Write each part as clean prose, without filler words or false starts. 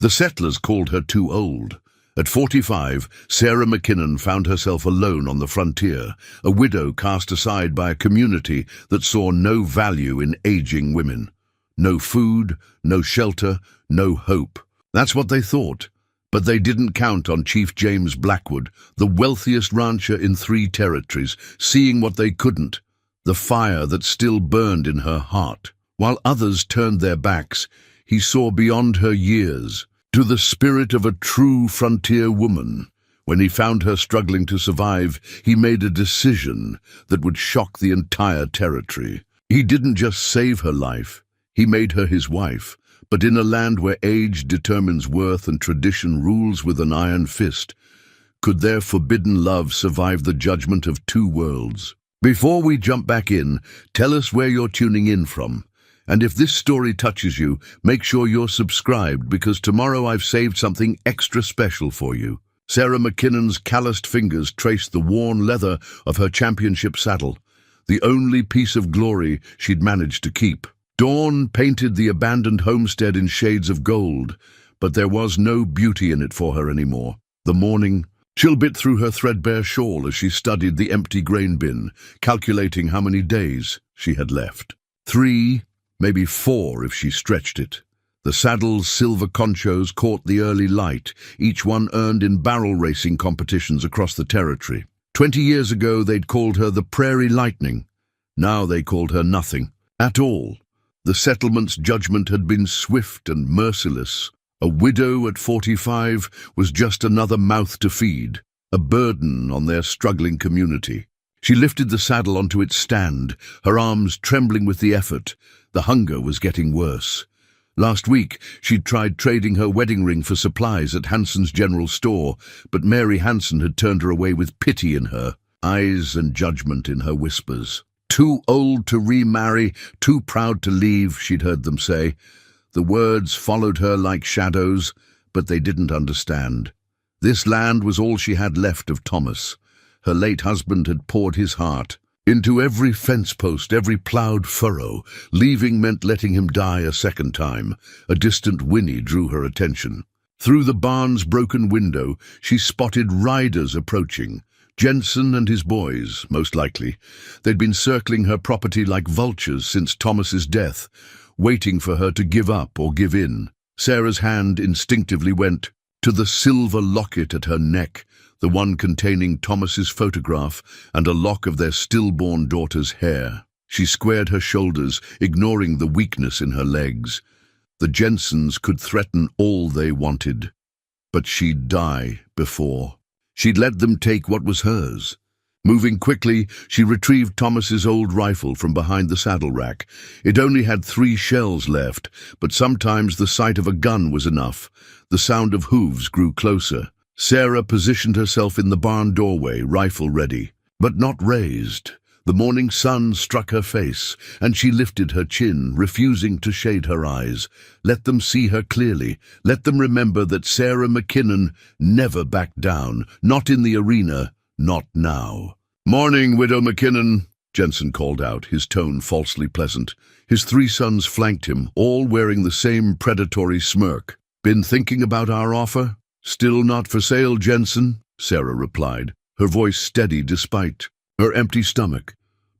The settlers called her too old. At 45, Sarah McKinnon found herself alone on the frontier, a widow cast aside by a community that saw no value in aging women. No food, no shelter, no hope. That's what they thought. But they didn't count on Chief James Blackwood, the wealthiest rancher in 3 territories, seeing what they couldn't, the fire that still burned in her heart. While others turned their backs, he saw beyond her years, to the spirit of a true frontier woman. When he found her struggling to survive, he made a decision that would shock the entire territory. He didn't just save her life, he made her his wife. But in a land where age determines worth and tradition rules with an iron fist, could their forbidden love survive the judgment of 2 worlds? Before we jump back in, tell us where you're tuning in from. And if this story touches you, make sure you're subscribed, because tomorrow I've saved something extra special for you. Sarah McKinnon's calloused fingers traced the worn leather of her championship saddle, the only piece of glory she'd managed to keep. Dawn painted the abandoned homestead in shades of gold, but there was no beauty in it for her anymore. The morning chill bit through her threadbare shawl as she studied the empty grain bin, calculating how many days she had left. 3, maybe 4 if she stretched it. The saddle's silver conchos caught the early light, each one earned in barrel racing competitions across the territory. 20 years ago they'd called her the Prairie Lightning. Now they called her nothing at all. The settlement's judgment had been swift and merciless. A widow at 45 was just another mouth to feed, a burden on their struggling community. She lifted the saddle onto its stand, her arms trembling with the effort. The hunger was getting worse. Last week, she'd tried trading her wedding ring for supplies at Hanson's general store, but Mary Hanson had turned her away with pity in her eyes and judgment in her whispers. Too old to remarry, too proud to leave, she'd heard them say. The words followed her like shadows, but they didn't understand. This land was all she had left of Thomas. Her late husband had poured his heart into every fence post, every ploughed furrow. Leaving meant letting him die a second time. A distant whinny drew her attention. Through the barn's broken window, she spotted riders approaching. Jensen and his boys, most likely. They'd been circling her property like vultures since Thomas's death, waiting for her to give up or give in. Sarah's hand instinctively went to the silver locket at her neck, the one containing Thomas's photograph and a lock of their stillborn daughter's hair. She squared her shoulders, ignoring the weakness in her legs. The Jensens could threaten all they wanted, but she'd die before. She'd let them take what was hers. Moving quickly, she retrieved Thomas's old rifle from behind the saddle rack. It only had 3 shells left, but sometimes the sight of a gun was enough. The sound of hooves grew closer. Sarah positioned herself in the barn doorway, rifle ready, but not raised. The morning sun struck her face, and she lifted her chin, refusing to shade her eyes. Let them see her clearly. Let them remember that Sarah McKinnon never backed down, not in the arena, not now. "Morning, Widow McKinnon," Jensen called out, his tone falsely pleasant. His 3 sons flanked him, all wearing the same predatory smirk. "Been thinking about our offer?" "Still not for sale, Jensen," Sarah replied, her voice steady despite her empty stomach.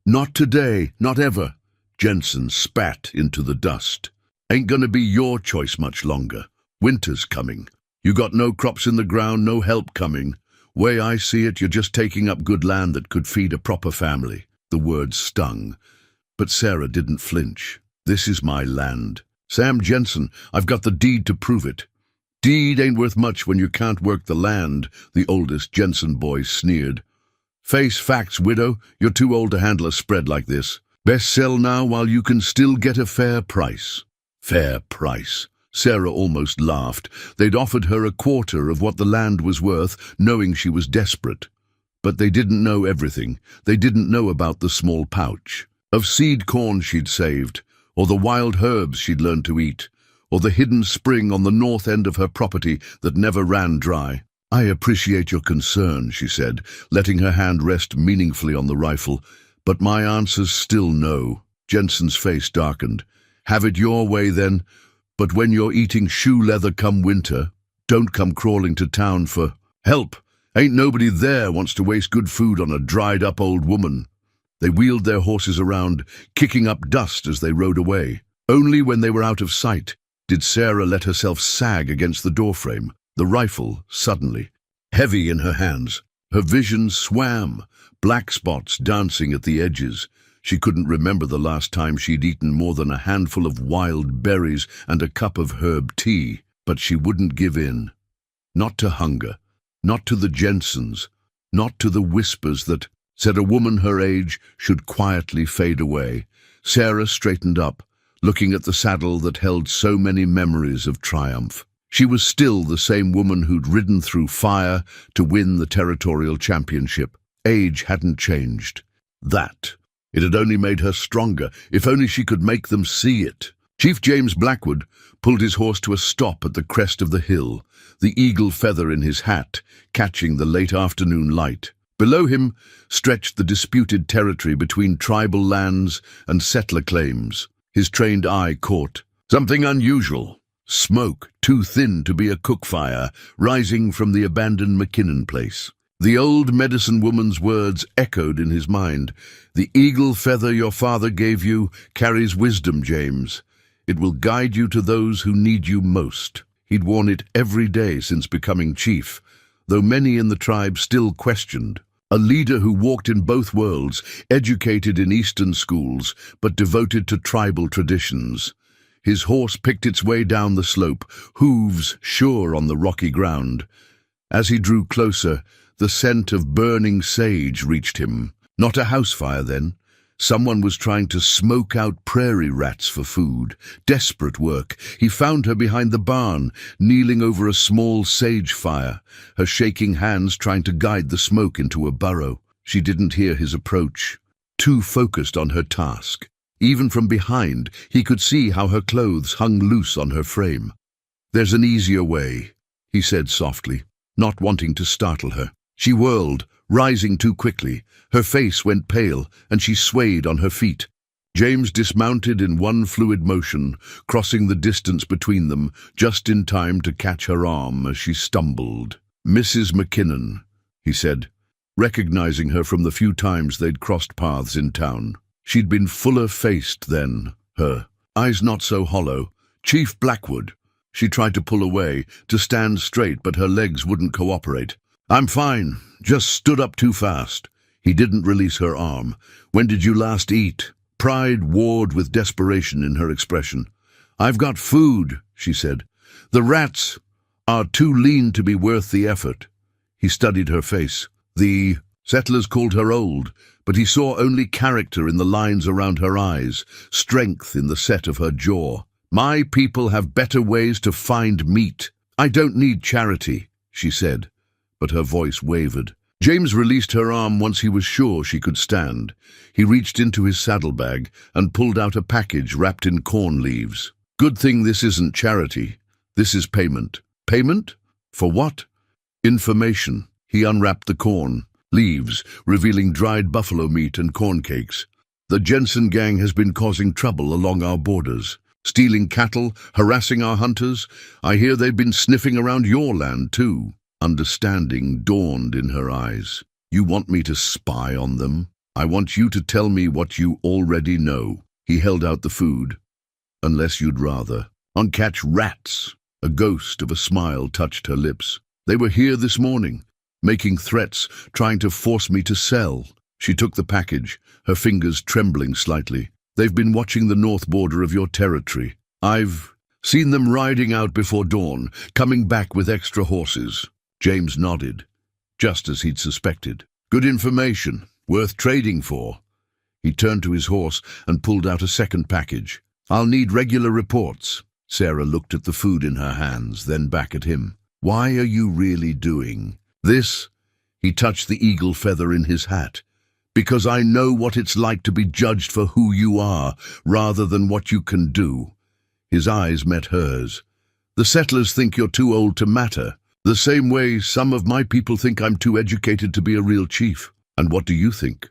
"Not today, not ever." Jensen spat into the dust. "Ain't gonna be your choice much longer. Winter's coming. You got no crops in the ground, no help coming. Way I see it, you're just taking up good land that could feed a proper family." The words stung, but Sarah didn't flinch. "This is my land. Sam Jensen, I've got the deed to prove it." "Deed ain't worth much when you can't work the land," the oldest Jensen boy sneered. "Face facts, widow. You're too old to handle a spread like this. Best sell now while you can still get a fair price." Fair price. Sarah almost laughed. They'd offered her a quarter of what the land was worth, knowing she was desperate. But they didn't know everything. They didn't know about the small pouch of seed corn she'd saved, or the wild herbs she'd learned to eat, or the hidden spring on the north end of her property that never ran dry. "I appreciate your concern," she said, letting her hand rest meaningfully on the rifle, "but my answer's still no." Jensen's face darkened. "Have it your way, then. But when you're eating shoe leather come winter, don't come crawling to town for help. Ain't nobody there wants to waste good food on a dried-up old woman. They wheeled their horses around, kicking up dust as they rode away. Only when they were out of sight did Sarah let herself sag against the doorframe, the rifle suddenly, heavy in her hands. Her vision swam, black spots dancing at the edges. She couldn't remember the last time she'd eaten more than a handful of wild berries and a cup of herb tea, but she wouldn't give in. Not to hunger, not to the Jensens, not to the whispers that said a woman her age should quietly fade away. Sarah straightened up, looking at the saddle that held so many memories of triumph. She was still the same woman who'd ridden through fire to win the territorial championship. Age hadn't changed. It had only made her stronger, if only she could make them see it. Chief James Blackwood pulled his horse to a stop at the crest of the hill, the eagle feather in his hat catching the late afternoon light. Below him stretched the disputed territory between tribal lands and settler claims. His trained eye caught something unusual. Smoke, too thin to be a cook fire, rising from the abandoned McKinnon place. The old medicine woman's words echoed in his mind. The eagle feather your father gave you carries wisdom, James. It will guide you to those who need you most. He'd worn it every day since becoming chief, though many in the tribe still questioned. A leader who walked in both worlds, educated in Eastern schools, but devoted to tribal traditions. His horse picked its way down the slope, hooves sure on the rocky ground. As he drew closer, the scent of burning sage reached him. Not a house fire then. Someone was trying to smoke out prairie rats for food. Desperate work. He found her behind the barn, kneeling over a small sage fire, her shaking hands trying to guide the smoke into a burrow. She didn't hear his approach, too focused on her task. Even from behind, he could see how her clothes hung loose on her frame. "There's an easier way," he said softly, not wanting to startle her. She whirled, rising too quickly. Her face went pale, and she swayed on her feet. James dismounted in one fluid motion, crossing the distance between them, just in time to catch her arm as she stumbled. "Mrs. McKinnon," he said, recognizing her from the few times they'd crossed paths in town. She'd been fuller-faced then, her eyes not so hollow. "Chief Blackwood." She tried to pull away, to stand straight, but her legs wouldn't cooperate. "I'm fine, just stood up too fast." He didn't release her arm. "When did you last eat?" Pride warred with desperation in her expression. "I've got food," she said. "The rats are too lean to be worth the effort." He studied her face. The settlers called her old, but he saw only character in the lines around her eyes, strength in the set of her jaw. "My people have better ways to find meat. I don't need charity," she said, but her voice wavered. James released her arm once he was sure she could stand. He reached into his saddlebag and pulled out a package wrapped in corn leaves. "Good thing this isn't charity. This is payment." "Payment? For what?" "Information." He unwrapped the corn leaves, revealing dried buffalo meat and corn cakes. "The Jensen gang has been causing trouble along our borders, stealing cattle, harassing our hunters. I hear they've been sniffing around your land, too." Understanding dawned in her eyes. "You want me to spy on them? I want you to tell me what you already know." He held out the food. "Unless you'd rather." "On catch rats." A ghost of a smile touched her lips. "They were here this morning, making threats, trying to force me to sell." She took the package, her fingers trembling slightly. "They've been watching the north border of your territory. I've seen them riding out before dawn, coming back with extra horses." James nodded, just as he'd suspected. "Good information, worth trading for." He turned to his horse and pulled out a second package. "I'll need regular reports." Sarah looked at the food in her hands, then back at him. "Why are you really doing this?" He touched the eagle feather in his hat. "Because I know what it's like to be judged for who you are, rather than what you can do." His eyes met hers. "The settlers think you're too old to matter, the same way some of my people think I'm too educated to be a real chief. And what do you think?"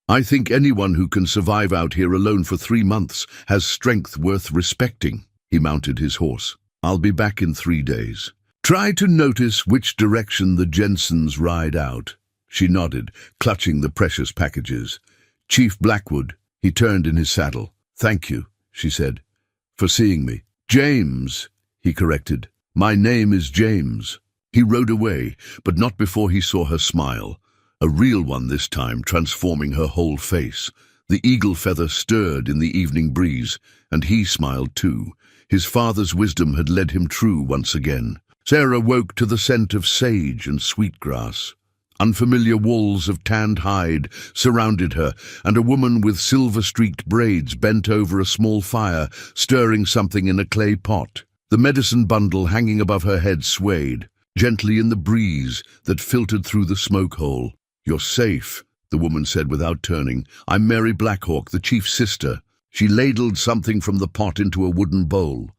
"I think anyone who can survive out here alone for 3 months has strength worth respecting." He mounted his horse. I'll be back in 3 days. Try to notice which direction the Jensens ride out. She nodded, clutching the precious packages. Chief Blackwood. He turned in his saddle. Thank you, she said, for seeing me. James, he corrected. My name is James. He rode away, but not before he saw her smile. A real one this time, transforming her whole face. The eagle feather stirred in the evening breeze, and he smiled too. His father's wisdom had led him true once again. Sarah woke to the scent of sage and sweetgrass. Unfamiliar walls of tanned hide surrounded her, and a woman with silver-streaked braids bent over a small fire, stirring something in a clay pot. The medicine bundle hanging above her head swayed, gently in the breeze that filtered through the smoke hole. You're safe, the woman said without turning. I'm Mary Blackhawk, the chief's sister. She ladled something from the pot into a wooden bowl.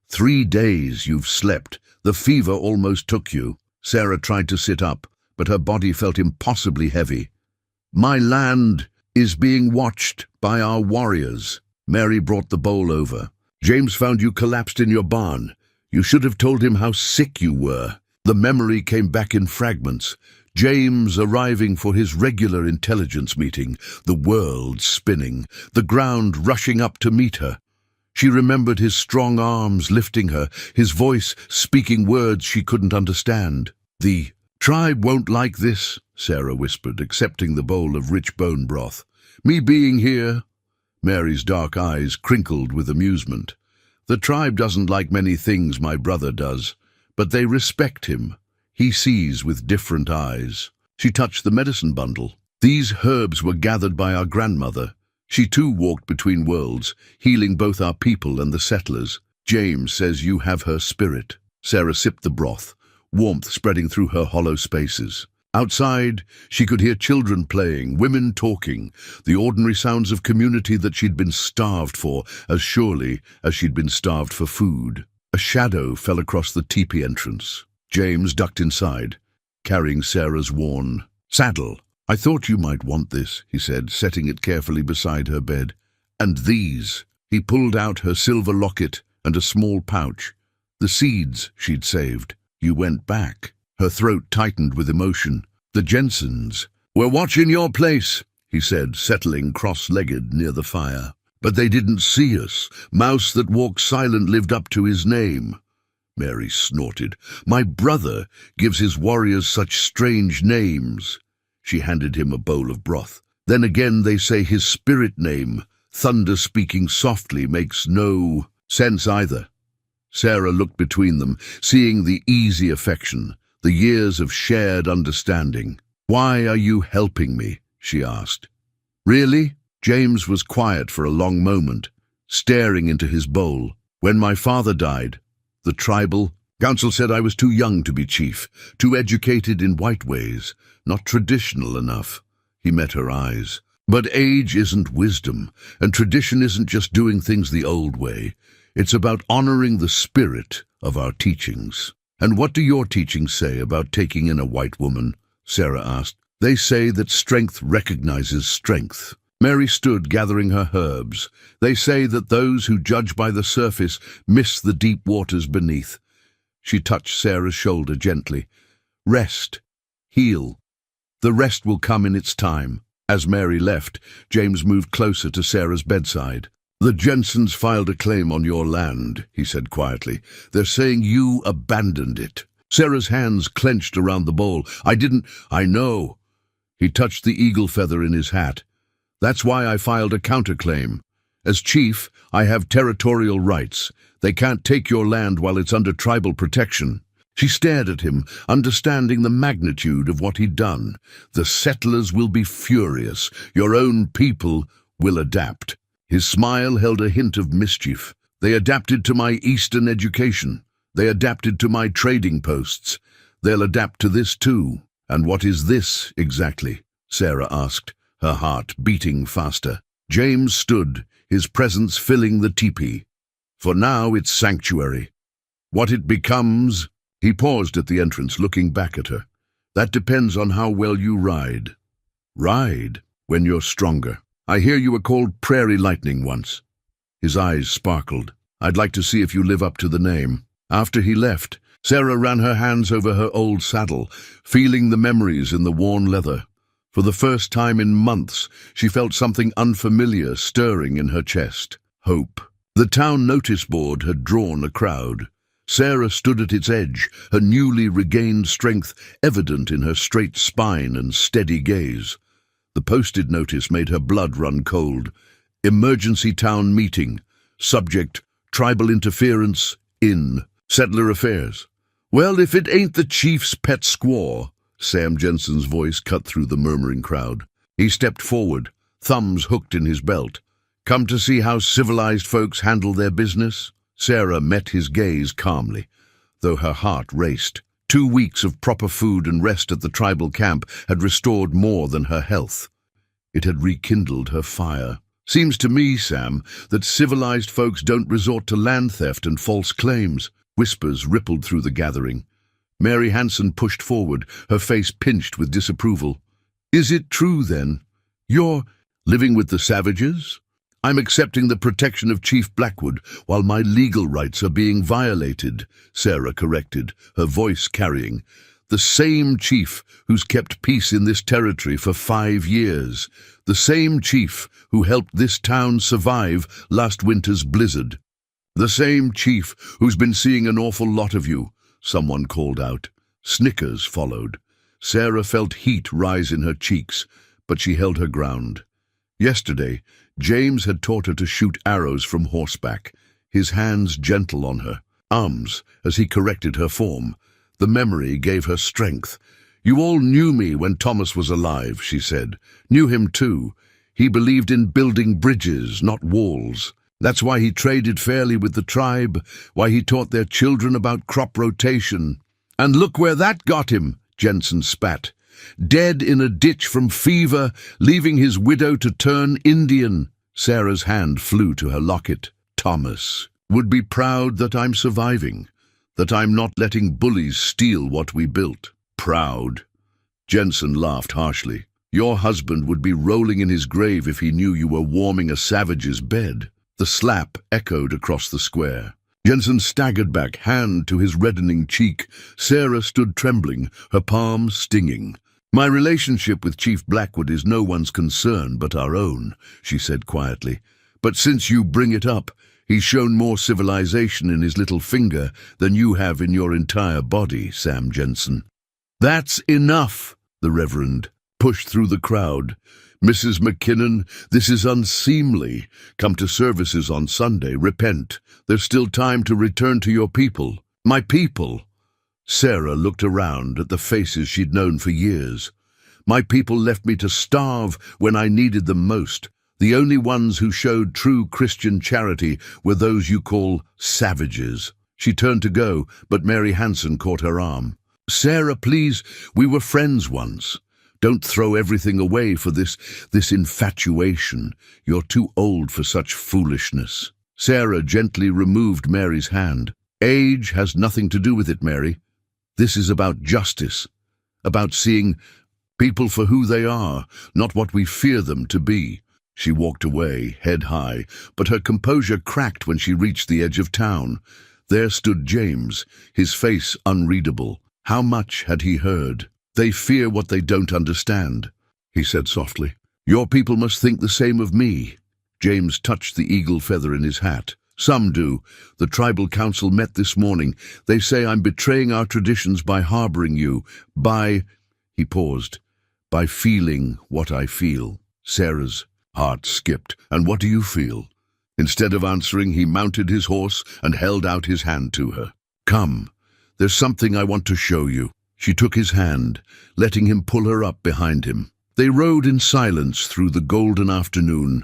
3 days you've slept. The fever almost took you. Sarah tried to sit up, but her body felt impossibly heavy. My land is being watched by our warriors. Mary brought the bowl over. James found you collapsed in your barn. You should have told him how sick you were. The memory came back in fragments. James arriving for his regular intelligence meeting, the world spinning, the ground rushing up to meet her. She remembered his strong arms lifting her, his voice speaking words she couldn't understand. The tribe won't like this, Sarah whispered, accepting the bowl of rich bone broth. Me being here? Mary's dark eyes crinkled with amusement. The tribe doesn't like many things my brother does, but they respect him. He sees with different eyes. She touched the medicine bundle. These herbs were gathered by our grandmother. She too walked between worlds, healing both our people and the settlers. James says you have her spirit. Sarah sipped the broth, warmth spreading through her hollow spaces. Outside, she could hear children playing, women talking, the ordinary sounds of community that she'd been starved for, as surely as she'd been starved for food. A shadow fell across the teepee entrance. James ducked inside, carrying Sarah's worn saddle. I thought you might want this, he said, setting it carefully beside her bed. And these. He pulled out her silver locket and a small pouch. The seeds she'd saved. You went back. Her throat tightened with emotion. The Jensens. We're watching your place, he said, settling cross-legged near the fire. But they didn't see us. Mouse that walks silent lived up to his name. Mary snorted. My brother gives his warriors such strange names. She handed him a bowl of broth. Then again they say his spirit name, thunder speaking softly, makes no sense either. Sarah looked between them, seeing the easy affection, the years of shared understanding. Why are you helping me? She asked. Really? James was quiet for a long moment, staring into his bowl. When my father died, the tribal council said I was too young to be chief, too educated in white ways, not traditional enough. He met her eyes. But age isn't wisdom, and tradition isn't just doing things the old way. It's about honoring the spirit of our teachings. And what do your teachings say about taking in a white woman? Sarah asked. They say that strength recognizes strength. Mary stood gathering her herbs. They say that those who judge by the surface miss the deep waters beneath. She touched Sarah's shoulder gently. Rest. Heal. The rest will come in its time. As Mary left, James moved closer to Sarah's bedside. The Jensens filed a claim on your land, he said quietly. They're saying you abandoned it. Sarah's hands clenched around the bowl. I know. He touched the eagle feather in his hat. That's why I filed a counterclaim. As chief, I have territorial rights. They can't take your land while it's under tribal protection. She stared at him, understanding the magnitude of what he'd done. The settlers will be furious. Your own people will adapt. His smile held a hint of mischief. They adapted to my Eastern education. They adapted to my trading posts. They'll adapt to this too. And what is this exactly? Sarah asked, her heart beating faster. James stood, his presence filling the teepee. For now it's sanctuary. What it becomes... He paused at the entrance, looking back at her. That depends on how well you ride. Ride when you're stronger. I hear you were called Prairie Lightning once. His eyes sparkled. I'd like to see if you live up to the name." After he left, Sarah ran her hands over her old saddle, feeling the memories in the worn leather. For the first time in months, she felt something unfamiliar stirring in her chest. Hope. The town notice board had drawn a crowd. Sarah stood at its edge, her newly regained strength evident in her straight spine and steady gaze. The posted notice made her blood run cold. Emergency town meeting. Subject, tribal interference, in. Settler affairs. "Well, if it ain't the chief's pet squaw," Sam Jensen's voice cut through the murmuring crowd. He stepped forward, thumbs hooked in his belt. "Come to see how civilized folks handle their business?" Sarah met his gaze calmly, though her heart raced. 2 weeks of proper food and rest at the tribal camp had restored more than her health. It had rekindled her fire. "Seems to me, Sam, that civilized folks don't resort to land theft and false claims." Whispers rippled through the gathering. Mary Hansen pushed forward, her face pinched with disapproval. "Is it true, then? You're living with the savages?" "I'm accepting the protection of Chief Blackwood while my legal rights are being violated," Sarah corrected, her voice carrying. "The same chief who's kept peace in this territory for 5 years. The same chief who helped this town survive last winter's blizzard. The same chief who's been seeing an awful lot of you," someone called out. Snickers followed. Sarah felt heat rise in her cheeks, but she held her ground. Yesterday, James had taught her to shoot arrows from horseback, his hands gentle on her arms as he corrected her form. The memory gave her strength. "You all knew me when Thomas was alive," she said. "Knew him too. He believed in building bridges, not walls. That's why he traded fairly with the tribe, why he taught their children about crop rotation. And look where that got him," Jensen spat. "Dead in a ditch from fever, leaving his widow to turn Indian." Sarah's hand flew to her locket. "Thomas would be proud that I'm surviving, that I'm not letting bullies steal what we built." "Proud?" Jensen laughed harshly. "Your husband would be rolling in his grave if he knew you were warming a savage's bed." The slap echoed across the square. Jensen staggered back, hand to his reddening cheek. Sarah stood trembling, her palm stinging. "My relationship with Chief Blackwood is no one's concern but our own," she said quietly. "But since you bring it up, he's shown more civilization in his little finger than you have in your entire body, Sam Jensen." "That's enough," the Reverend pushed through the crowd. "Mrs. McKinnon, this is unseemly. Come to services on Sunday. Repent. There's still time to return to your people." "My people?" Sarah looked around at the faces she'd known for years. "My people left me to starve when I needed them most. The only ones who showed true Christian charity were those you call savages." She turned to go, but Mary Hansen caught her arm. "Sarah, please, we were friends once. Don't throw everything away for this infatuation. You're too old for such foolishness." Sarah gently removed Mary's hand. "Age has nothing to do with it, Mary. This is about justice, about seeing people for who they are, not what we fear them to be." She walked away, head high, but her composure cracked when she reached the edge of town. There stood James, his face unreadable. How much had he heard? "They fear what they don't understand," he said softly. "Your people must think the same of me." James touched the eagle feather in his hat. "Some do. The tribal council met this morning. They say I'm betraying our traditions by harboring you, by—" He paused. "By feeling what I feel." Sarah's heart skipped. "And what do you feel?" Instead of answering, he mounted his horse and held out his hand to her. "Come, there's something I want to show you." She took his hand, letting him pull her up behind him. They rode in silence through the golden afternoon,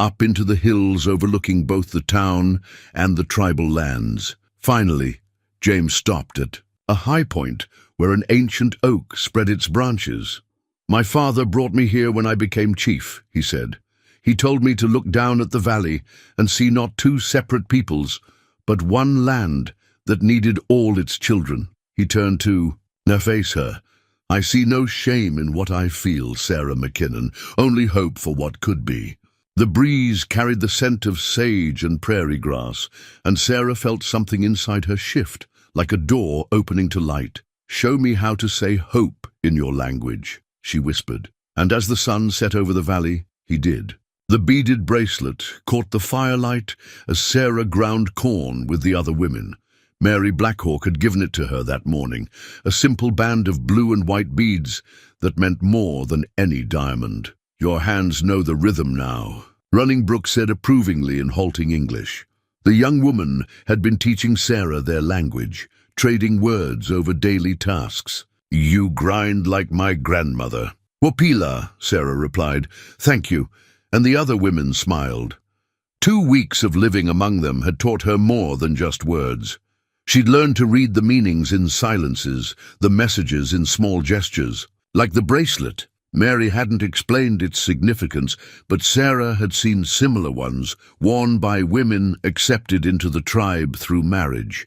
up into the hills overlooking both the town and the tribal lands. Finally, James stopped at a high point where an ancient oak spread its branches. "My father brought me here when I became chief," he said. "He told me to look down at the valley and see not 2 separate peoples, but one land that needed all its children." He turned to "Now face her. I see no shame in what I feel, Sarah McKinnon, only hope for what could be." The breeze carried the scent of sage and prairie grass, and Sarah felt something inside her shift, like a door opening to light. "Show me how to say hope in your language," she whispered. And as the sun set over the valley, he did. The beaded bracelet caught the firelight as Sarah ground corn with the other women. Mary Blackhawk had given it to her that morning, a simple band of blue and white beads that meant more than any diamond. "Your hands know the rhythm now," Running Brook said approvingly in halting English. The young woman had been teaching Sarah their language, trading words over daily tasks. "You grind like my grandmother." "Wapila," Sarah replied. "Thank you," and the other women smiled. 2 weeks of living among them had taught her more than just words. She'd learned to read the meanings in silences, the messages in small gestures. Like the bracelet, Mary hadn't explained its significance, but Sarah had seen similar ones, worn by women accepted into the tribe through marriage.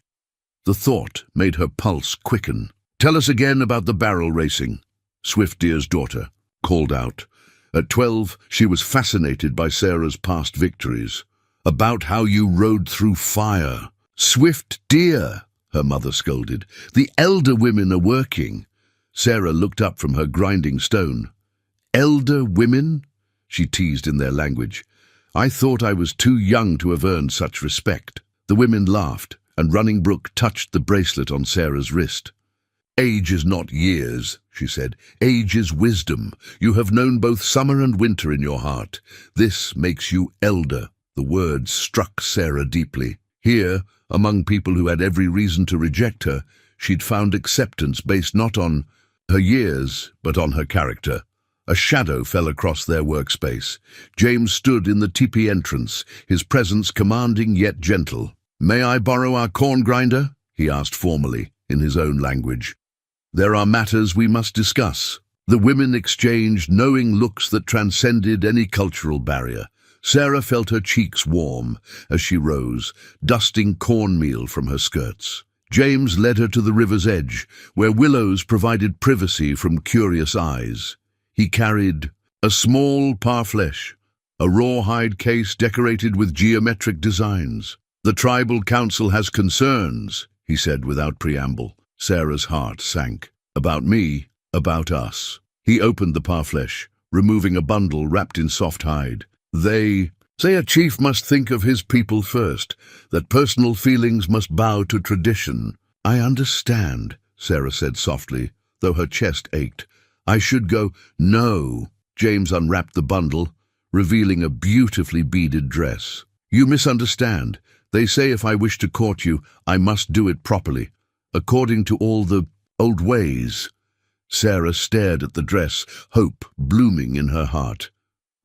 The thought made her pulse quicken. "Tell us again about the barrel racing," Swift Deer's daughter called out. At 12, she was fascinated by Sarah's past victories. "About how you rode through fire." "Swift Deer," her mother scolded. "The elder women are working." Sarah looked up from her grinding stone. "Elder women?" she teased in their language. "I thought I was too young to have earned such respect." The women laughed, and Running Brook touched the bracelet on Sarah's wrist. "Age is not years," she said. "Age is wisdom. You have known both summer and winter in your heart. This makes you elder." The words struck Sarah deeply. Here, among people who had every reason to reject her, she'd found acceptance based not on her years, but on her character. A shadow fell across their workspace. James stood in the teepee entrance, his presence commanding yet gentle. "May I borrow our corn grinder?" he asked formally, in his own language. "There are matters we must discuss." The women exchanged knowing looks that transcended any cultural barrier. Sarah felt her cheeks warm as she rose, dusting cornmeal from her skirts. James led her to the river's edge, where willows provided privacy from curious eyes. He carried a small parfleche, a rawhide case decorated with geometric designs. "The tribal council has concerns," he said without preamble. Sarah's heart sank. "About me, about us." He opened the parfleche, removing a bundle wrapped in soft hide. "They say a chief must think of his people first, that personal feelings must bow to tradition." "I understand," Sarah said softly, though her chest ached. "I should go—" "No." James unwrapped the bundle, revealing a beautifully beaded dress. "You misunderstand. They say if I wish to court you, I must do it properly, according to all the old ways." Sarah stared at the dress, hope blooming in her heart.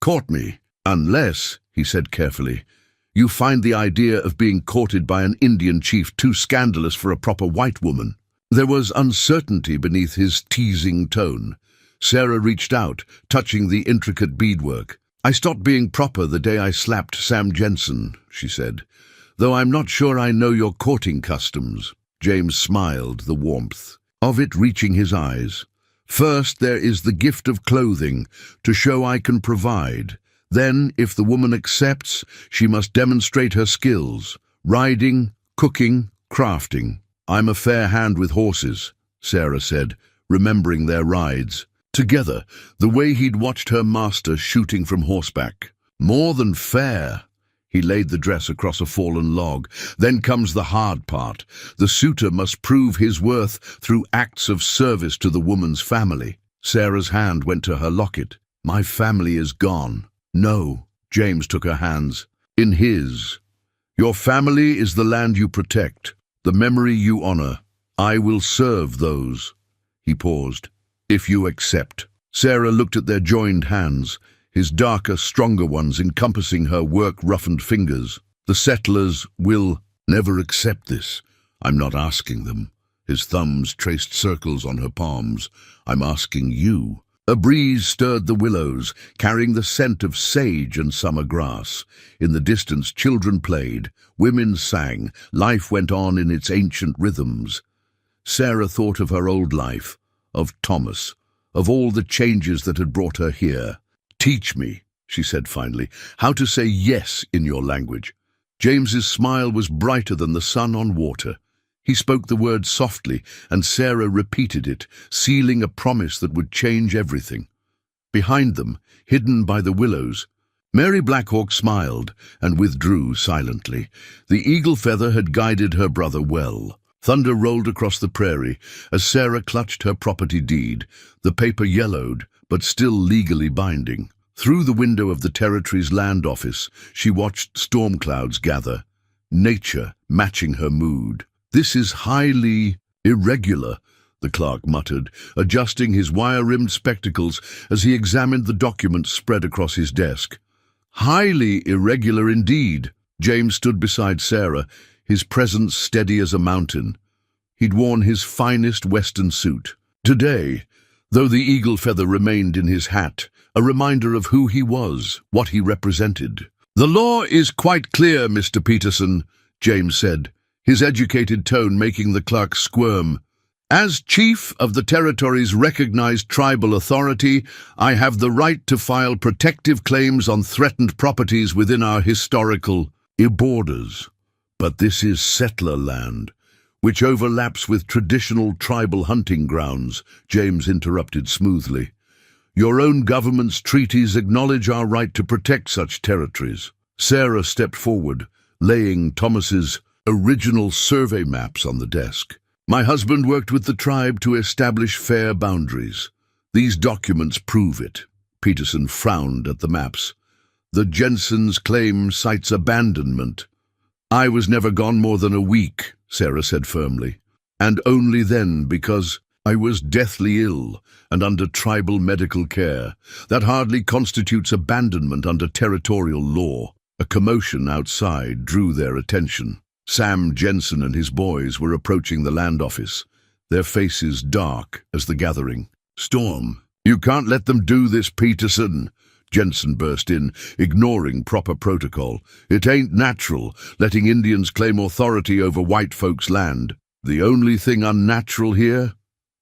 "Court me, unless," he said carefully, "you find the idea of being courted by an Indian chief too scandalous for a proper white woman." There was uncertainty beneath his teasing tone. Sarah reached out, touching the intricate beadwork. "I stopped being proper the day I slapped Sam Jensen," she said, "though I'm not sure I know your courting customs." James smiled, the warmth of it reaching his eyes. "First, there is the gift of clothing, to show I can provide. Then, if the woman accepts, she must demonstrate her skills, riding, cooking, crafting." "I'm a fair hand with horses," Sarah said, remembering their rides. Together, the way he'd watched her master shooting from horseback. "More than fair." He laid the dress across a fallen log. "Then comes the hard part. The suitor must prove his worth through acts of service to the woman's family." Sarah's hand went to her locket. "My family is gone." "No." James took her hands. In his. "Your family is the land you protect, the memory you honor. I will serve those." He paused. "If you accept." Sarah looked at their joined hands, his darker, stronger ones encompassing her work-roughened fingers. "The settlers will never accept this. I'm not asking them." His thumbs traced circles on her palms. "I'm asking you." A breeze stirred the willows, carrying the scent of sage and summer grass. In the distance, children played, women sang, life went on in its ancient rhythms. Sarah thought of her old life, of Thomas, of all the changes that had brought her here. "Teach me," she said finally. How to say yes in your language. James's smile was brighter than the sun on water. He spoke the word softly, and Sarah repeated it, sealing a promise that would change everything. Behind them, hidden by the willows, Mary Blackhawk smiled and withdrew silently. The eagle feather had guided her brother well. Thunder rolled across the prairie as Sarah clutched her property deed, the paper yellowed, but still legally binding. Through the window of the territory's land office, she watched storm clouds gather, nature matching her mood. "This is highly irregular," the clerk muttered, adjusting his wire-rimmed spectacles as he examined the documents spread across his desk. "Highly irregular indeed." James stood beside Sarah, his presence steady as a mountain. He'd worn his finest Western suit. Today, though the eagle feather remained in his hat, a reminder of who he was, what he represented. "The law is quite clear, Mr. Peterson," James said, his educated tone making the clerk squirm. "As chief of the territory's recognized tribal authority, I have the right to file protective claims on threatened properties within our historical borders. But this is settler land, which overlaps with traditional tribal hunting grounds," James interrupted smoothly. "Your own government's treaties acknowledge our right to protect such territories." Sarah stepped forward, laying Thomas's original survey maps on the desk. "My husband worked with the tribe to establish fair boundaries. These documents prove it." Peterson frowned at the maps. "The Jensen's claim cites abandonment." "I was never gone more than a week," Sarah said firmly, "and only then because I was deathly ill and under tribal medical care. That hardly constitutes abandonment under territorial law." A commotion outside drew their attention. Sam Jensen and his boys were approaching the land office, their faces dark as the gathering. "Storm, you can't let them do this, Peterson," Jensen burst in, ignoring proper protocol. "It ain't natural, letting Indians claim authority over white folks' land." "The only thing unnatural here,"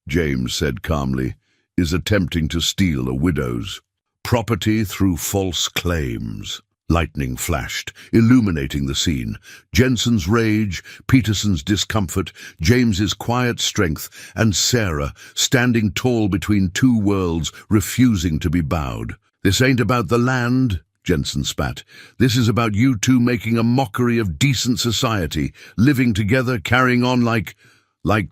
James said calmly, "is attempting to steal a widow's property through false claims." Lightning flashed, illuminating the scene. Jensen's rage, Peterson's discomfort, James's quiet strength, and Sarah, standing tall between two worlds, refusing to be bowed. "This ain't about the land," Jensen spat. "This is about you two making a mockery of decent society, living together, carrying on like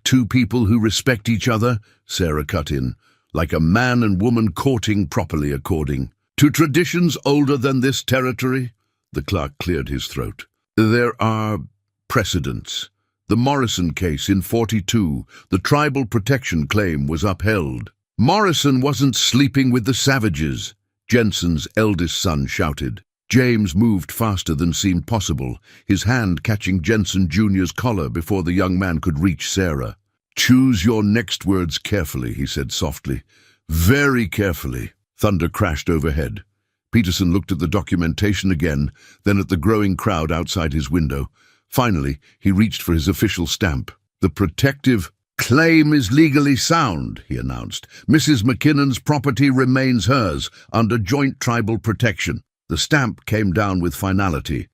two people who respect each other," Sarah cut in. "Like a man and woman courting properly according to traditions older than this territory." The clerk cleared his throat. "There are precedents. The Morrison case in 42, the tribal protection claim was upheld." "Morrison wasn't sleeping with the savages," Jensen's eldest son shouted. James moved faster than seemed possible, his hand catching Jensen Jr.'s collar before the young man could reach Sarah. "Choose your next words carefully," he said softly. "Very carefully." Thunder crashed overhead. Peterson looked at the documentation again, then at the growing crowd outside his window. Finally, he reached for his official stamp. "The protective claim is legally sound," he announced. "Mrs. McKinnon's property remains hers, under joint tribal protection." The stamp came down with finality.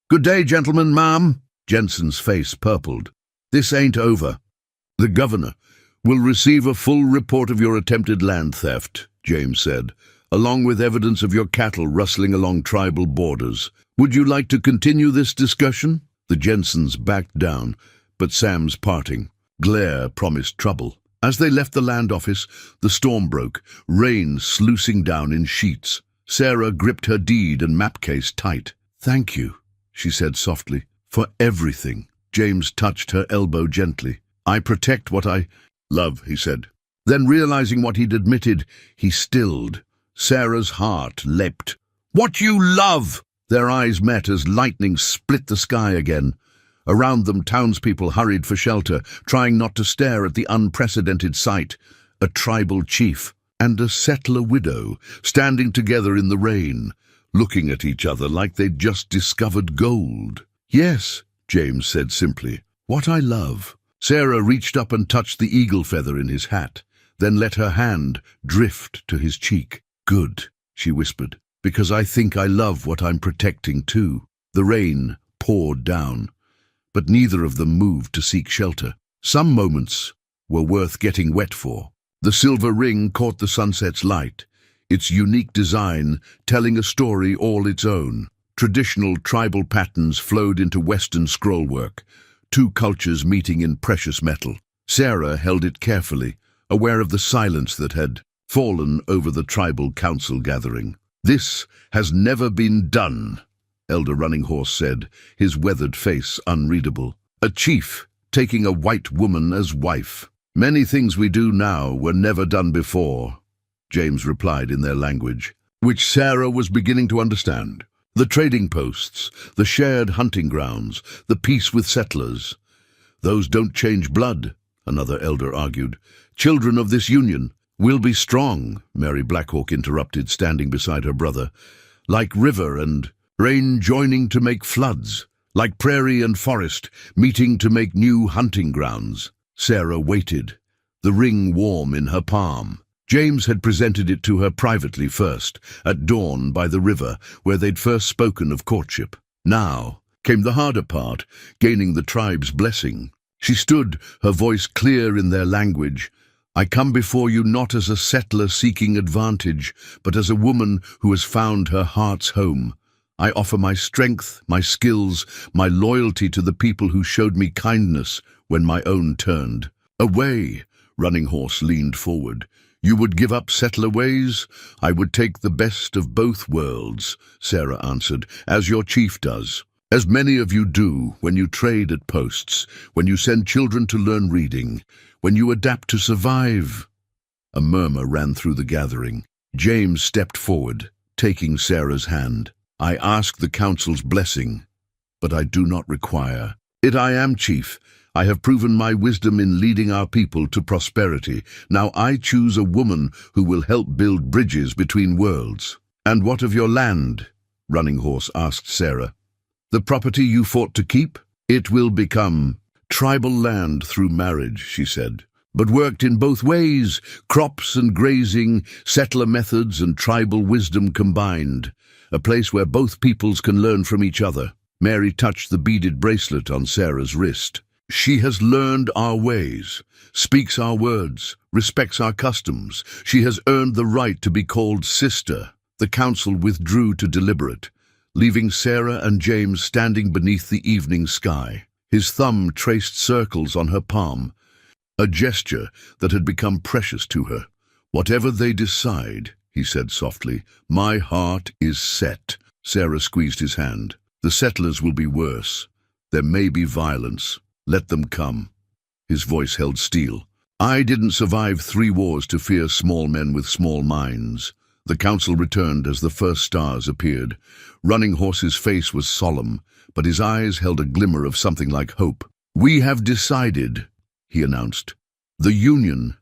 "Good day, gentlemen, ma'am." Jensen's face purpled. "This ain't over. The governor will receive a full report of your attempted land theft," James said, "along with evidence of your cattle rustling along tribal borders. Would you like to continue this discussion?" The Jensens backed down, but Sam's parting glare promised trouble. As they left the land office, the storm broke, rain sluicing down in sheets. Sarah gripped her deed and map case tight. "Thank you," she said softly, "for everything." James touched her elbow gently. "I protect what I love," he said. Then, realizing what he'd admitted, he stilled. Sarah's heart leapt. "What you love!" Their eyes met as lightning split the sky again. Around them, townspeople hurried for shelter, trying not to stare at the unprecedented sight. A tribal chief and a settler widow standing together in the rain, looking at each other like they'd just discovered gold. "Yes," James said simply, "what I love." Sarah reached up and touched the eagle feather in his hat, then let her hand drift to his cheek. "Good," she whispered. Because I think I love what I'm protecting too. The rain poured down, but neither of them moved to seek shelter. Some moments were worth getting wet for. The silver ring caught the sunset's light, its unique design telling a story all its own. Traditional tribal patterns flowed into Western scrollwork, two cultures meeting in precious metal. Sarah held it carefully, aware of the silence that had fallen over the tribal council gathering. "This has never been done," Elder Running Horse said, his weathered face unreadable. "A chief taking a white woman as wife. Many things we do now were never done before," James replied in their language, which Sarah was beginning to understand. The trading posts, the shared hunting grounds, the peace with settlers. "Those don't change blood," another elder argued. "Children of this union will be strong," Mary Blackhawk interrupted, standing beside her brother. "Like river and rain joining to make floods, like prairie and forest meeting to make new hunting grounds." Sarah waited, the ring warm in her palm. James had presented it to her privately first, at dawn by the river, where they'd first spoken of courtship. Now came the harder part, gaining the tribe's blessing. She stood, her voice clear in their language. "I come before you not as a settler seeking advantage, but as a woman who has found her heart's home. I offer my strength, my skills, my loyalty to the people who showed me kindness when my own turned away." Running Horse leaned forward. "You would give up settler ways? I would take the best of both worlds," Sarah answered, "as your chief does. As many of you do when you trade at posts, when you send children to learn reading, when you adapt to survive." A murmur ran through the gathering. James stepped forward, taking Sarah's hand. "I ask the council's blessing, but I do not require it. I am chief. I have proven my wisdom in leading our people to prosperity. Now I choose a woman who will help build bridges between worlds." "And what of your land?" Running Horse asked Sarah. "The property you fought to keep? It will become tribal land through marriage," she said, "but worked in both ways, crops and grazing, settler methods and tribal wisdom combined. A place where both peoples can learn from each other." Mary touched the beaded bracelet on Sarah's wrist. "She has learned our ways, speaks our words, respects our customs. She has earned the right to be called sister." The council withdrew to deliberate, leaving Sarah and James standing beneath the evening sky. His thumb traced circles on her palm, a gesture that had become precious to her. "Whatever they decide," he said softly, "my heart is set." Sarah squeezed his hand. "The settlers will be worse. There may be violence. Let them come." His voice held steel. "I didn't survive 3 wars to fear small men with small minds." The council returned as the first stars appeared. Running Horse's face was solemn, but his eyes held a glimmer of something like hope. "We have decided," he announced. "The union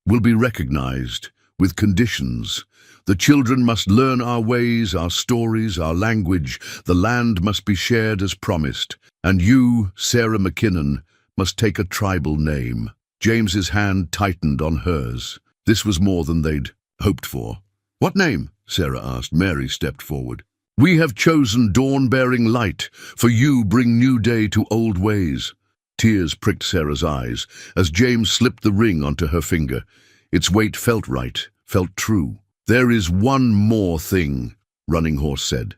will be recognized with conditions. The children must learn our ways, our stories, our language. The land must be shared as promised. And you, Sarah McKinnon, must take a tribal name." James's hand tightened on hers. This was more than they'd hoped for. "What name?" Sarah asked. Mary stepped forward. "We have chosen dawn-bearing light, for you bring new day to old ways." Tears pricked Sarah's eyes as James slipped the ring onto her finger. Its weight felt right, felt true. "There is one more thing," Running Horse said.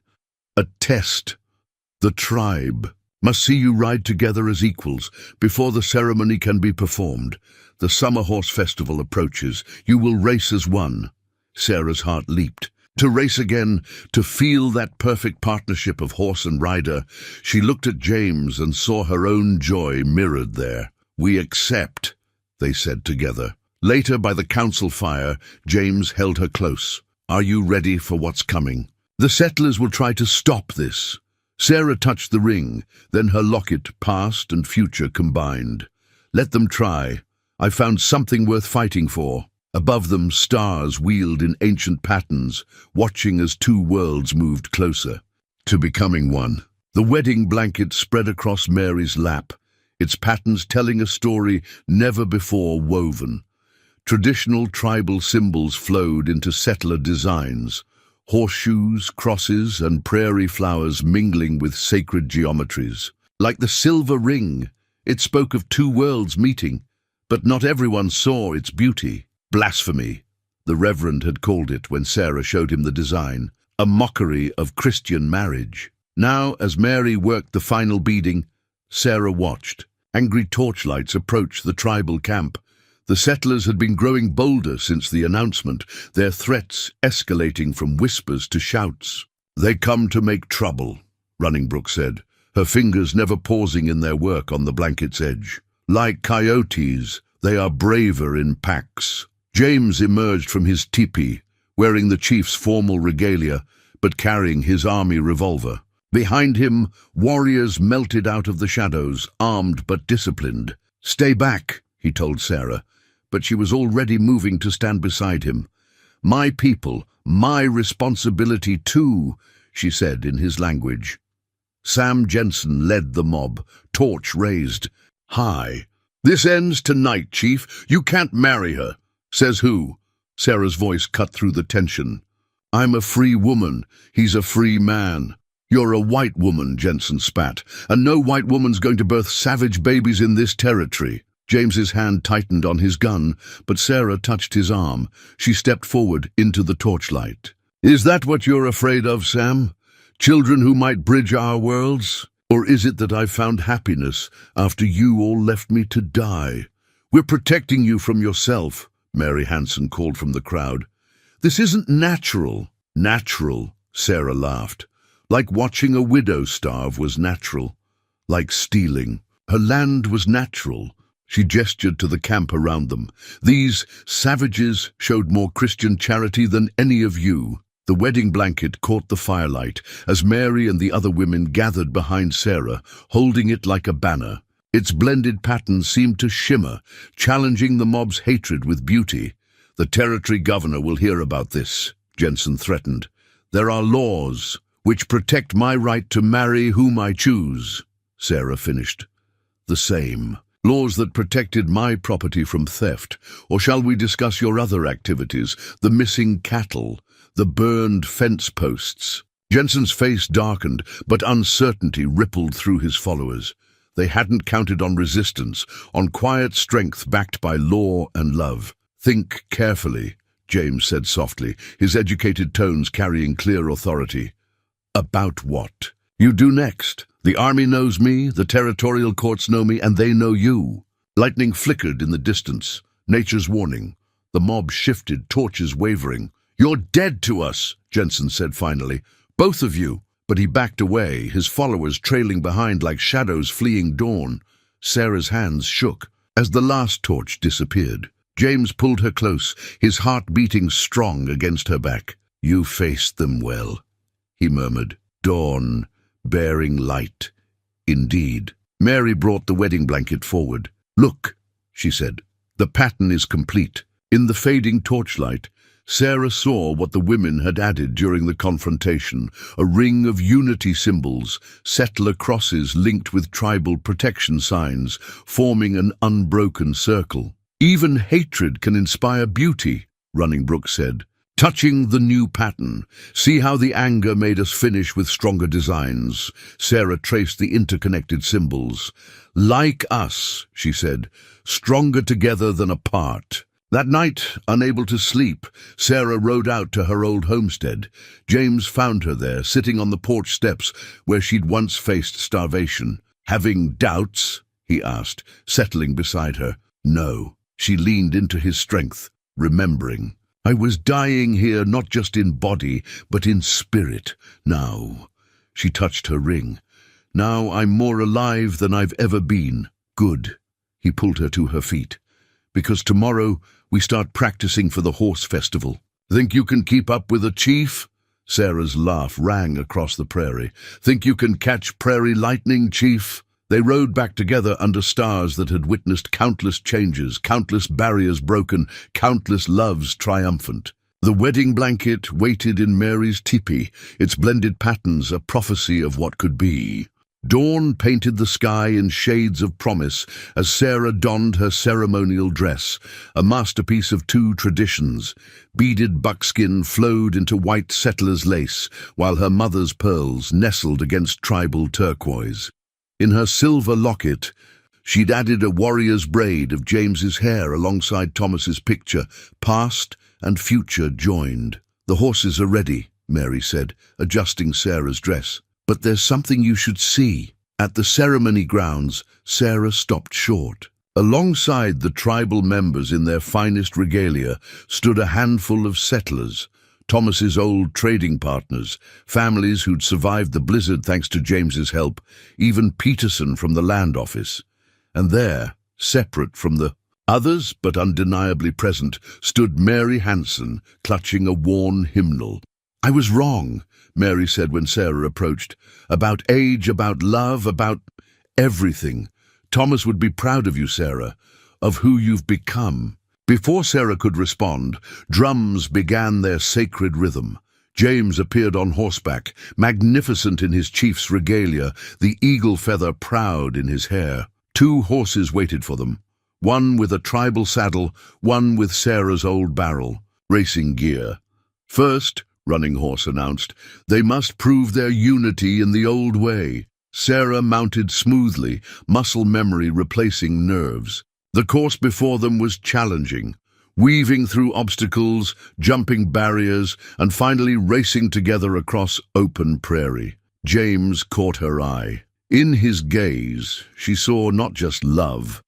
"A test. The tribe must see you ride together as equals before the ceremony can be performed. The Summer Horse Festival approaches. You will race as one." Sarah's heart leaped. To race again, to feel that perfect partnership of horse and rider. She looked at James and saw her own joy mirrored there. "We accept," they said together. Later, by the council fire, James held her close. "Are you ready for what's coming? The settlers will try to stop this." Sarah touched the ring, then her locket, past and future combined. "Let them try. I found something worth fighting for." Above them, stars wheeled in ancient patterns, watching as 2 worlds moved closer to becoming one. The wedding blanket spread across Mary's lap, its patterns telling a story never before woven. Traditional tribal symbols flowed into settler designs, horseshoes, crosses, and prairie flowers mingling with sacred geometries. Like the silver ring, it spoke of two worlds meeting, but not everyone saw its beauty. Blasphemy, the Reverend had called it when Sarah showed him the design, a mockery of Christian marriage. Now, as Mary worked the final beading, Sarah watched. Angry torchlights approached the tribal camp. The settlers had been growing bolder since the announcement, their threats escalating from whispers to shouts. "They come to make trouble," Runningbrook said, her fingers never pausing in their work on the blanket's edge. "Like coyotes, they are braver in packs." James emerged from his teepee, wearing the chief's formal regalia, but carrying his army revolver. Behind him, warriors melted out of the shadows, armed but disciplined. "Stay back," he told Sarah, but she was already moving to stand beside him. "My people, my responsibility too," she said in his language. Sam Jensen led the mob, torch raised. "Hi. This ends tonight, Chief. You can't marry her." "Says who?" Sarah's voice cut through the tension. "I'm a free woman. He's a free man." "You're a white woman," Jensen spat, "and no white woman's going to birth savage babies in this territory." James's hand tightened on his gun, but Sarah touched his arm. She stepped forward into the torchlight. "Is that what you're afraid of, Sam? Children who might bridge our worlds? Or is it that I've found happiness after you all left me to die?" "We're protecting you from yourself," Mary Hansen called from the crowd. "This isn't natural." "Natural," Sarah laughed. "Like watching a widow starve was natural. Like stealing. Her land was natural." She gestured to the camp around them. "These savages showed more Christian charity than any of you." The wedding blanket caught the firelight as Mary and the other women gathered behind Sarah, holding it like a banner. Its blended patterns seemed to shimmer, challenging the mob's hatred with beauty. "The territory governor will hear about this," Jensen threatened. "There are laws which protect my right to marry whom I choose," Sarah finished. "The same. Laws that protected my property from theft. Or shall we discuss your other activities, the missing cattle, the burned fence posts?" Jensen's face darkened, but uncertainty rippled through his followers. They hadn't counted on resistance, on quiet strength backed by law and love. "Think carefully," James said softly, his educated tones carrying clear authority. "About what? You do next. The army knows me, the territorial courts know me, and they know you." Lightning flickered in the distance, nature's warning. The mob shifted, torches wavering. "You're dead to us," Jensen said finally. "Both of you." But he backed away, his followers trailing behind like shadows fleeing dawn. Sarah's hands shook as the last torch disappeared. James pulled her close, his heart beating strong against her back. "You faced them well," he murmured. "Dawn, bearing light." Indeed. Mary brought the wedding blanket forward. "Look," she said. "The pattern is complete." In the fading torchlight, Sarah saw what the women had added during the confrontation, a ring of unity symbols, settler crosses linked with tribal protection signs, forming an unbroken circle. "Even hatred can inspire beauty," Runningbrook said. "Touching the new pattern, see how the anger made us finish with stronger designs." Sarah traced the interconnected symbols. "Like us," she said, "stronger together than apart." That night, unable to sleep, Sarah rode out to her old homestead. James found her there, sitting on the porch steps where she'd once faced starvation. "Having doubts?" he asked, settling beside her. "No." She leaned into his strength, remembering. "I was dying here not just in body, but in spirit. Now," she touched her ring, "now I'm more alive than I've ever been." "Good." He pulled her to her feet. "Because tomorrow we start practicing for the horse festival." "Think you can keep up with a chief?" Sarah's laugh rang across the prairie. "Think you can catch prairie lightning, Chief?" They rode back together under stars that had witnessed countless changes, countless barriers broken, countless loves triumphant. The wedding blanket waited in Mary's teepee, its blended patterns a prophecy of what could be. Dawn painted the sky in shades of promise as Sarah donned her ceremonial dress, a masterpiece of two traditions. Beaded buckskin flowed into white settler's lace, while her mother's pearls nestled against tribal turquoise. In her silver locket, she'd added a warrior's braid of James's hair alongside Thomas's picture, past and future joined. "The horses are ready," Mary said, adjusting Sarah's dress. "But there's something you should see." At the ceremony grounds, Sarah stopped short. Alongside the tribal members in their finest regalia stood a handful of settlers, Thomas's old trading partners, families who'd survived the blizzard thanks to James's help, even Peterson from the land office. And there, separate from the others but undeniably present, stood Mary Hanson, clutching a worn hymnal. "I was wrong," Mary said when Sarah approached. "About age, about love, about everything. Thomas would be proud of you, Sarah, of who you've become." Before Sarah could respond, drums began their sacred rhythm. James appeared on horseback, magnificent in his chief's regalia, the eagle feather proud in his hair. Two horses waited for them, one with a tribal saddle, one with Sarah's old barrel, racing gear. "First," Running Horse announced, "they must prove their unity in the old way." Sarah mounted smoothly, muscle memory replacing nerves. The course before them was challenging, weaving through obstacles, jumping barriers, and finally racing together across open prairie. James caught her eye. In his gaze, she saw not just love,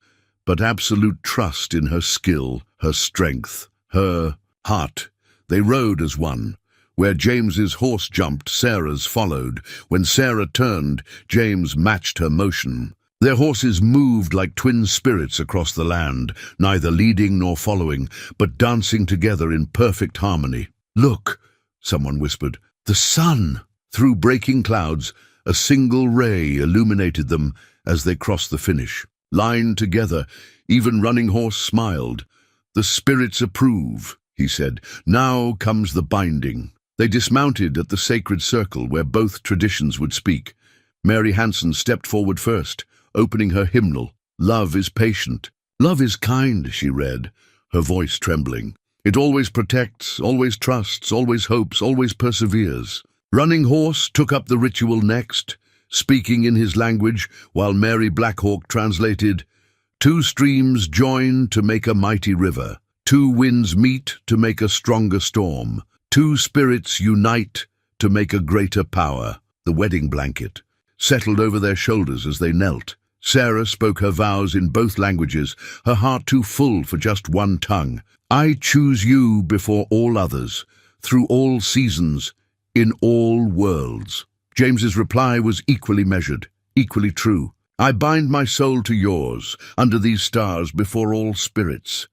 but absolute trust in her skill, her strength, her heart. They rode as one. Where James's horse jumped, Sarah's followed. When Sarah turned, James matched her motion. Their horses moved like twin spirits across the land, neither leading nor following, but dancing together in perfect harmony. "Look," someone whispered, "the sun!" Through breaking clouds, a single ray illuminated them as they crossed the finish. Lined together, even Running Horse smiled. "The spirits approve," he said. "Now comes the binding." They dismounted at the sacred circle where both traditions would speak. Mary Hanson stepped forward first, opening her hymnal. "Love is patient. Love is kind," she read, her voice trembling. "It always protects, always trusts, always hopes, always perseveres." Running Horse took up the ritual next, speaking in his language while Mary Blackhawk translated, "Two streams join to make a mighty river. Two winds meet to make a stronger storm. Two spirits unite to make a greater power." The wedding blanket settled over their shoulders as they knelt. Sarah spoke her vows in both languages, her heart too full for just one tongue. "I choose you before all others, through all seasons, in all worlds." James's reply was equally measured, equally true. "I bind my soul to yours, under these stars, before all spirits."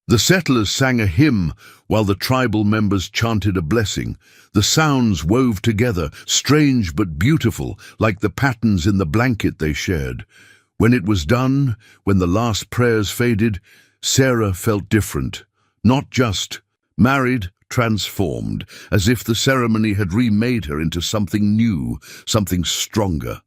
The settlers sang a hymn while the tribal members chanted a blessing. The sounds wove together, strange but beautiful, like the patterns in the blanket they shared. When it was done, when the last prayers faded, Sarah felt different. Not just married, transformed, as if the ceremony had remade her into something new, something stronger.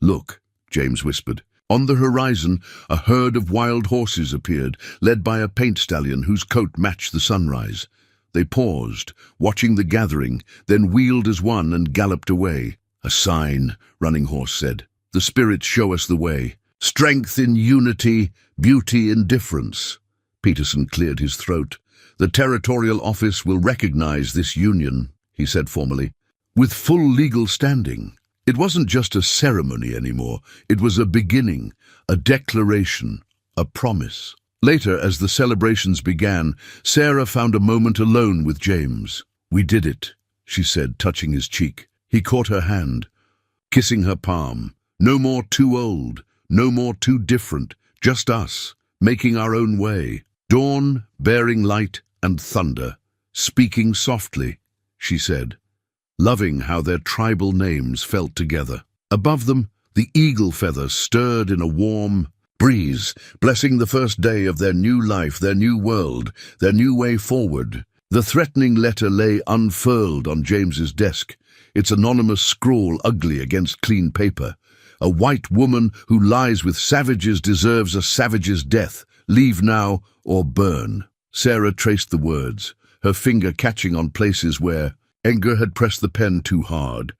"Look," James whispered. On the horizon, a herd of wild horses appeared, led by a paint stallion whose coat matched the sunrise. They paused, watching the gathering, then wheeled as one and galloped away. "A sign," Running Horse said. "The spirits show us the way. Strength in unity, beauty in difference." Peterson cleared his throat. "The territorial office will recognize this union," he said formally, "with full legal standing." It wasn't just a ceremony anymore. It was a beginning, a declaration, a promise. Later, as the celebrations began, Sarah found a moment alone with James. "We did it," she said, touching his cheek. He caught her hand, kissing her palm. "No more too old, no more too different, just us, making our own way." Dawn, bearing light and thunder, speaking softly, she said, loving how their tribal names felt together. Above them, the eagle feather stirred in a warm breeze, blessing the first day of their new life, their new world, their new way forward. The threatening letter lay unfurled on James's desk, its anonymous scrawl ugly against clean paper. A white woman who lies with savages deserves a savage's death. Leave now or burn." Sarah traced the words, her finger catching on places where anger had pressed the pen too hard.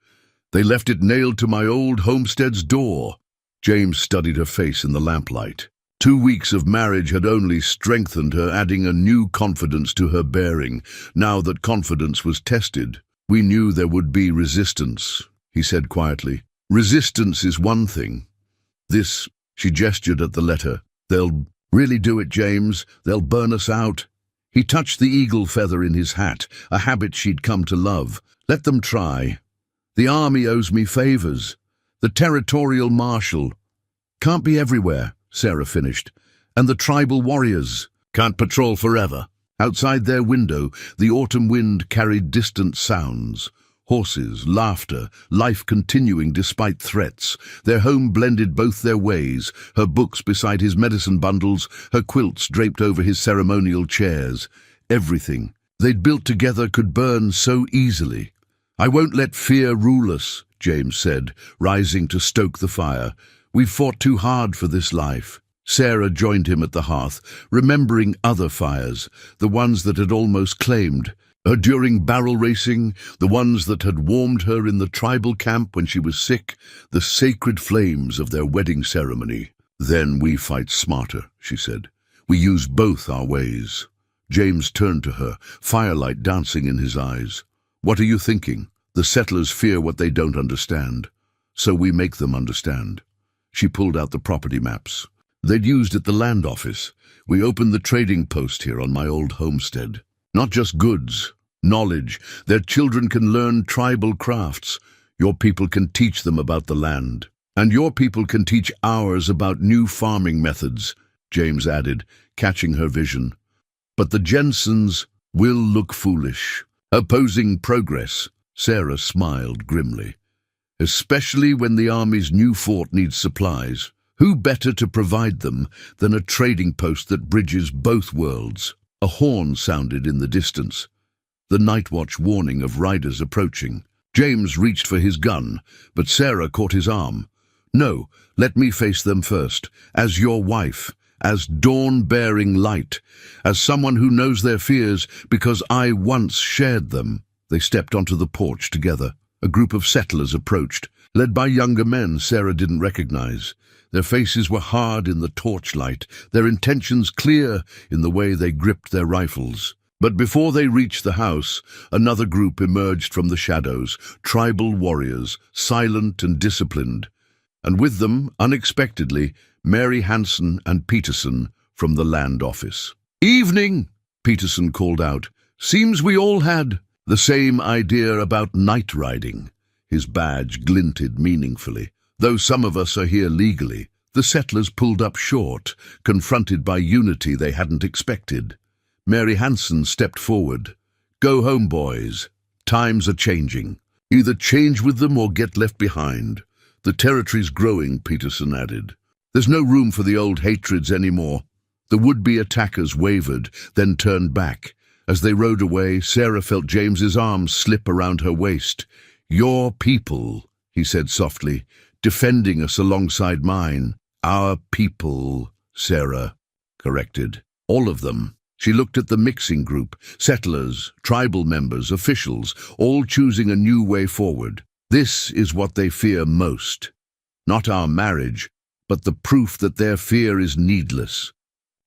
"They left it nailed to my old homestead's door." James studied her face in the lamplight. 2 weeks of marriage had only strengthened her, adding a new confidence to her bearing. Now that confidence was tested, "We knew there would be resistance," he said quietly. "Resistance is one thing. This," she gestured at the letter, "they'll really do it, James. They'll burn us out." He touched the eagle feather in his hat, a habit she'd come to love. "Let them try. The army owes me favors. The territorial marshal can't be everywhere," Sarah finished. "And the tribal warriors can't patrol forever." Outside their window, the autumn wind carried distant sounds. Horses, laughter, life continuing despite threats. Their home blended both their ways, her books beside his medicine bundles, her quilts draped over his ceremonial chairs. Everything they'd built together could burn so easily. "I won't let fear rule us," James said, rising to stoke the fire. "We've fought too hard for this life." Sarah joined him at the hearth, remembering other fires, the ones that had almost claimed her during barrel racing, the ones that had warmed her in the tribal camp when she was sick, the sacred flames of their wedding ceremony. "Then we fight smarter," she said. "We use both our ways." James turned to her, firelight dancing in his eyes. "What are you thinking? The settlers fear what they don't understand. So we make them understand." She pulled out the property maps they'd used at the land office. "We opened the trading post here on my old homestead. Not just goods, knowledge. Their children can learn tribal crafts. Your people can teach them about the land. And your people can teach ours about new farming methods," James added, catching her vision. "But the Jensens will look foolish, opposing progress." Sarah smiled grimly. "Especially when the army's new fort needs supplies. Who better to provide them than a trading post that bridges both worlds?" A horn sounded in the distance, the night watch warning of riders approaching. James reached for his gun, but Sarah caught his arm. "No, let me face them first, as your wife, as dawn-bearing light, as someone who knows their fears because I once shared them." They stepped onto the porch together. A group of settlers approached, led by younger men Sarah didn't recognize. Their faces were hard in the torchlight, their intentions clear in the way they gripped their rifles. But before they reached the house, another group emerged from the shadows, tribal warriors, silent and disciplined. And with them, unexpectedly, Mary Hansen and Peterson from the land office. "Evening," Peterson called out. "Seems we all had the same idea about night riding." His badge glinted meaningfully. "Though some of us are here legally." The settlers pulled up short, confronted by unity they hadn't expected. Mary Hansen stepped forward. "Go home, boys. Times are changing. Either change with them or get left behind. The territory's growing," Peterson added. "There's no room for the old hatreds anymore." The would-be attackers wavered, then turned back. As they rode away, Sarah felt James's arms slip around her waist. "Your people," he said softly, "defending us alongside mine." "Our people," Sarah corrected. "All of them." She looked at the mixing group, settlers, tribal members, officials, all choosing a new way forward. This is what they fear most. Not our marriage, but the proof that their fear is needless.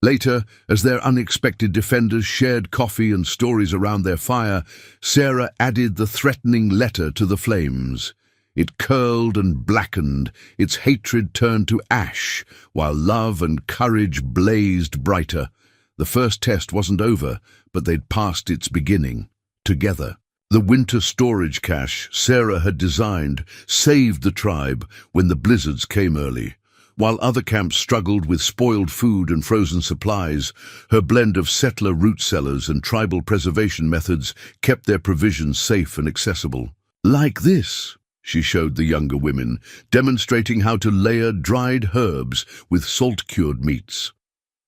Later, as their unexpected defenders shared coffee and stories around their fire, Sarah added the threatening letter to the flames. It curled and blackened, its hatred turned to ash, while love and courage blazed brighter. The first test wasn't over, but they'd passed its beginning, together. The winter storage cache Sarah had designed saved the tribe when the blizzards came early. While other camps struggled with spoiled food and frozen supplies, her blend of settler root cellars and tribal preservation methods kept their provisions safe and accessible. "Like this," she showed the younger women, demonstrating how to layer dried herbs with salt-cured meats.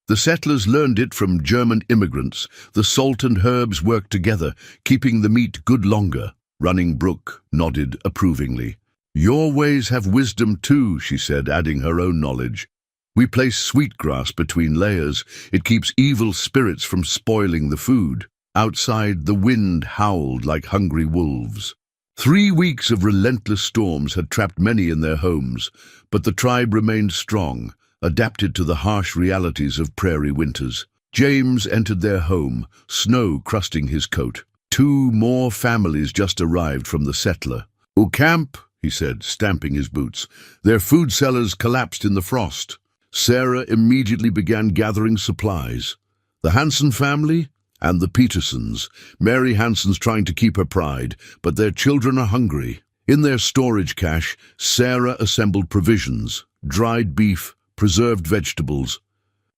The settlers learned it from German immigrants. The salt and herbs worked together, keeping the meat good longer. Running Brook nodded approvingly. Your ways have wisdom too, she said, adding her own knowledge. We place sweetgrass between layers. It keeps evil spirits from spoiling the food. Outside, the wind howled like hungry wolves. 3 weeks of relentless storms had trapped many in their homes, but the tribe remained strong, adapted to the harsh realities of prairie winters. James entered their home, snow crusting his coat. 2 more families just arrived from the settler. "Au camp," he said, stamping his boots. Their food cellars collapsed in the frost. Sarah immediately began gathering supplies. The Hansen family and the Petersons. Mary Hansen's trying to keep her pride, but their children are hungry. In their storage cache, Sarah assembled provisions: dried beef, preserved vegetables,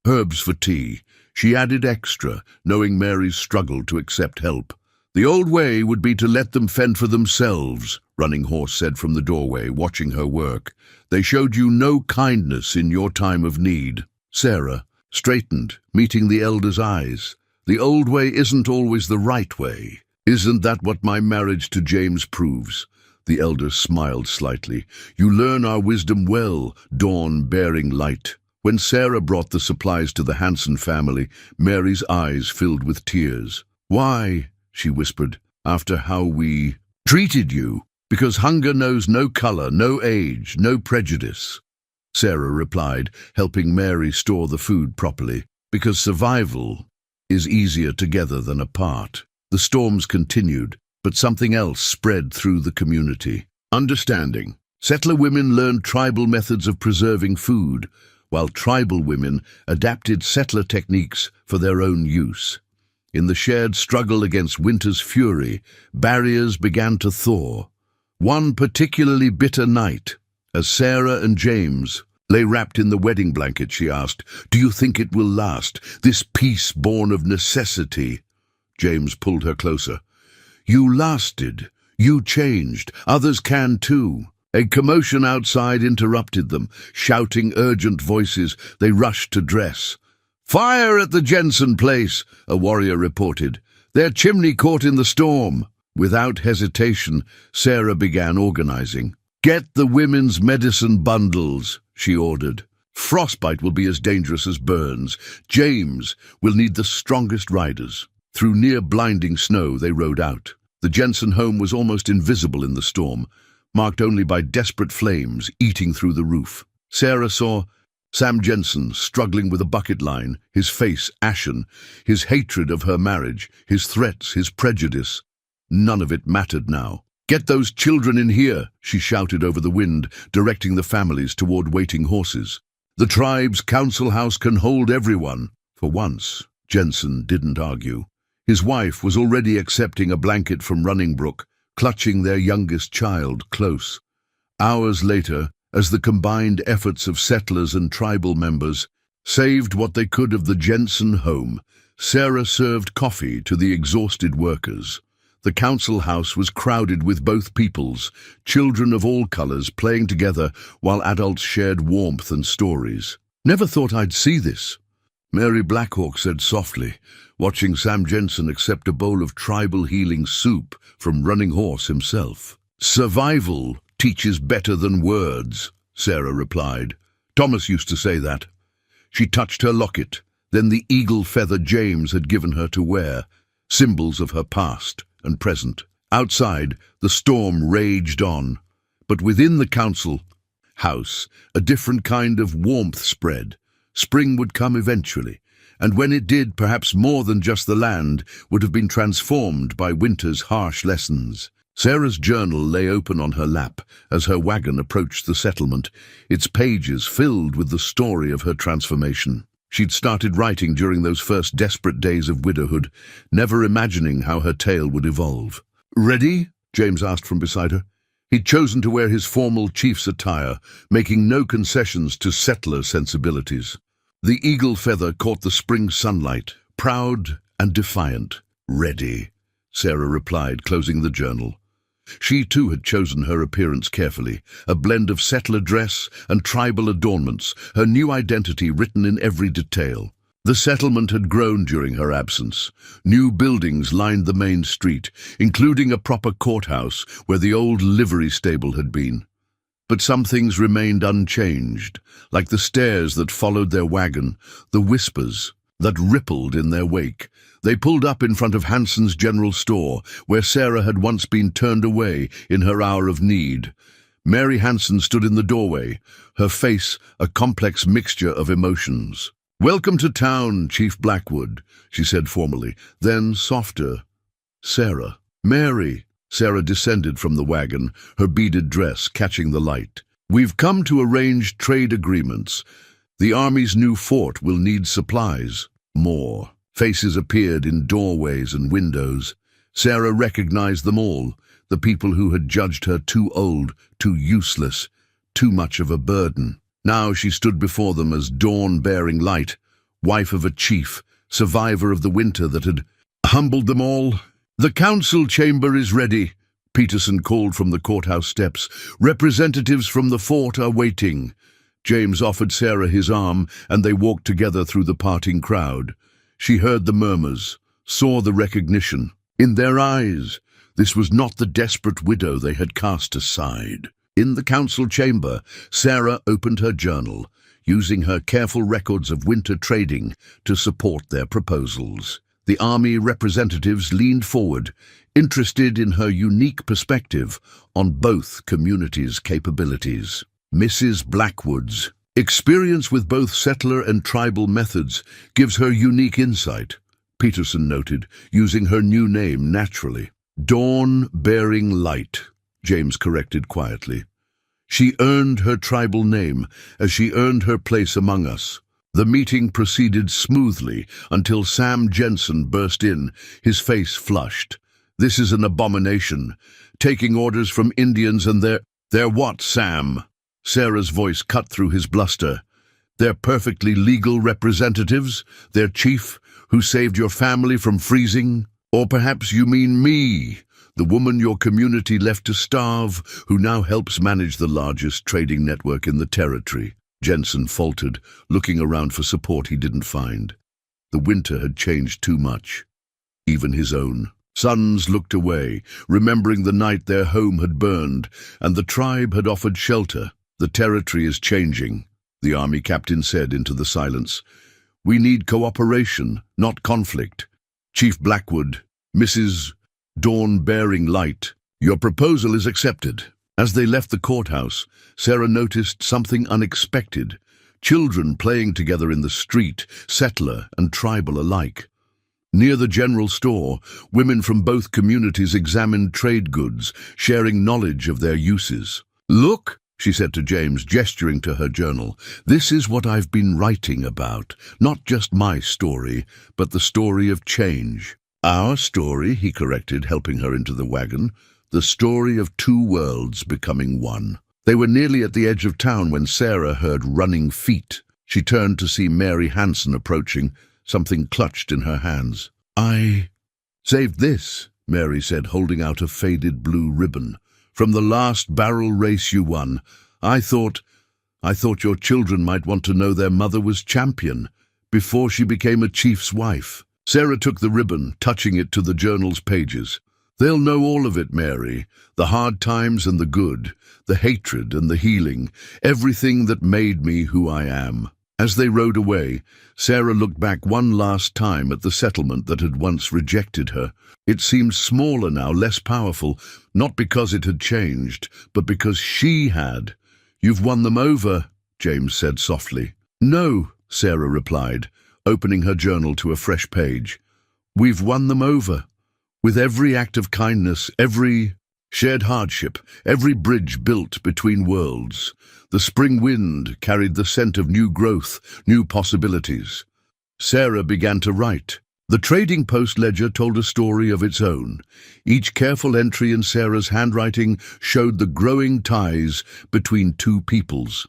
herbs for tea. She added extra, knowing Mary's struggle to accept help. "The old way would be to let them fend for themselves," Running Horse said from the doorway, watching her work. "They showed you no kindness in your time of need." Sarah straightened, meeting the elder's eyes. "The old way isn't always the right way. Isn't that what my marriage to James proves?" The elder smiled slightly. "You learn our wisdom well, dawn bearing light." When Sarah brought the supplies to the Hansen family, Mary's eyes filled with tears. "Why?" she whispered. "After how we treated you. Because hunger knows no color, no age, no prejudice." Sarah replied, helping Mary store the food properly. "Because survival is easier together than apart." The storms continued, but something else spread through the community. Understanding. Settler women learned tribal methods of preserving food, while tribal women adapted settler techniques for their own use. In the shared struggle against winter's fury, barriers began to thaw. One particularly bitter night, as Sarah and James lay wrapped in the wedding blanket, she asked, "Do you think it will last, this peace born of necessity?" James pulled her closer. "You lasted. You changed. Others can too." A commotion outside interrupted them. Shouting urgent voices, they rushed to dress. "Fire at the Jensen place," a warrior reported. "Their chimney caught in the storm." Without hesitation, Sarah began organizing. "Get the women's medicine bundles," she ordered. "Frostbite will be as dangerous as burns. James will need the strongest riders." Through near-blinding snow, they rode out. The Jensen home was almost invisible in the storm, marked only by desperate flames eating through the roof. Sarah saw Sam Jensen struggling with a bucket line, his face ashen, his hatred of her marriage, his threats, his prejudice. None of it mattered now. "Get those children in here," she shouted over the wind, directing the families toward waiting horses. "The tribe's council house can hold everyone." For once, Jensen didn't argue. His wife was already accepting a blanket from Running Brook, clutching their youngest child close. Hours later, as the combined efforts of settlers and tribal members saved what they could of the Jensen home, Sarah served coffee to the exhausted workers. The council house was crowded with both peoples, children of all colors playing together while adults shared warmth and stories. "Never thought I'd see this," Mary Blackhawk said softly, watching Sam Jensen accept a bowl of tribal healing soup from Running Horse himself. "Survival teaches better than words," Sarah replied. "Thomas used to say that." She touched her locket, then the eagle feather James had given her to wear, symbols of her past and present. Outside, the storm raged on, but within the council house, a different kind of warmth spread. Spring would come eventually, and when it did, perhaps more than just the land would have been transformed by winter's harsh lessons. Sarah's journal lay open on her lap as her wagon approached the settlement, its pages filled with the story of her transformation. She'd started writing during those first desperate days of widowhood, never imagining how her tale would evolve. "Ready?" James asked from beside her. He'd chosen to wear his formal chief's attire, making no concessions to settler sensibilities. The eagle feather caught the spring sunlight, proud and defiant. "Ready," Sarah replied, closing the journal. She too had chosen her appearance carefully, a blend of settler dress and tribal adornments, her new identity written in every detail. The settlement had grown during her absence. New buildings lined the main street, including a proper courthouse where the old livery stable had been. But some things remained unchanged, like the stares that followed their wagon, the whispers that rippled in their wake. They pulled up in front of Hanson's general store, where Sarah had once been turned away in her hour of need. Mary Hanson stood in the doorway, her face a complex mixture of emotions. "Welcome to town, Chief Blackwood," she said formally, then softer. "Sarah." "Mary." Sarah descended from the wagon, her beaded dress catching the light. "We've come to arrange trade agreements. The army's new fort will need supplies." More. Faces appeared in doorways and windows. Sarah recognized them all, the people who had judged her too old, too useless, too much of a burden. Now she stood before them as dawn-bearing light, wife of a chief, survivor of the winter that had humbled them all. "The council chamber is ready," Peterson called from the courthouse steps. "Representatives from the fort are waiting." James offered Sarah his arm, and they walked together through the parting crowd. She heard the murmurs, saw the recognition. In their eyes, this was not the desperate widow they had cast aside. In the council chamber, Sarah opened her journal, using her careful records of winter trading to support their proposals. The army representatives leaned forward, interested in her unique perspective on both communities' capabilities. Mrs. Blackwood's experience with both settler and tribal methods gives her unique insight, Peterson noted, using her new name naturally. "Dawn-bearing light," James corrected quietly. "She earned her tribal name as she earned her place among us." The meeting proceeded smoothly until Sam Jensen burst in, his face flushed. "This is an abomination. Taking orders from Indians and They're what, Sam?" Sarah's voice cut through his bluster. "They're perfectly legal representatives, their chief, who saved your family from freezing? Or perhaps you mean me, the woman your community left to starve, who now helps manage the largest trading network in the territory?" Jensen faltered, looking around for support he didn't find. The winter had changed too much, even his own. Sons looked away, remembering the night their home had burned, and the tribe had offered shelter. "The territory is changing," the army captain said into the silence. "We need cooperation, not conflict. Chief Blackwood, Mrs. Dawn-bearing light, your proposal is accepted." As they left the courthouse, Sarah noticed something unexpected. Children playing together in the street, settler and tribal alike. Near the general store, women from both communities examined trade goods, sharing knowledge of their uses. "Look," she said to James, gesturing to her journal, "this is what I've been writing about. Not just my story, but the story of change." "Our story," he corrected, helping her into the wagon. "The story of two worlds becoming one." They were nearly at the edge of town when Sarah heard running feet. She turned to see Mary Hanson approaching, something clutched in her hands. "I saved this," Mary said, holding out a faded blue ribbon. "From the last barrel race you won. I thought your children might want to know their mother was champion before she became a chief's wife." Sarah took the ribbon, touching it to the journal's pages. "They'll know all of it, Mary. The hard times and the good, the hatred and the healing, everything that made me who I am." As they rode away, Sarah looked back one last time at the settlement that had once rejected her. It seemed smaller now, less powerful, not because it had changed, but because she had. "You've won them over," James said softly. "No," Sarah replied, opening her journal to a fresh page. "We've won them over. With every act of kindness, every shared hardship, every bridge built between worlds. The spring wind carried the scent of new growth, new possibilities." Sarah began to write. The Trading Post ledger told a story of its own. Each careful entry in Sarah's handwriting showed the growing ties between two peoples.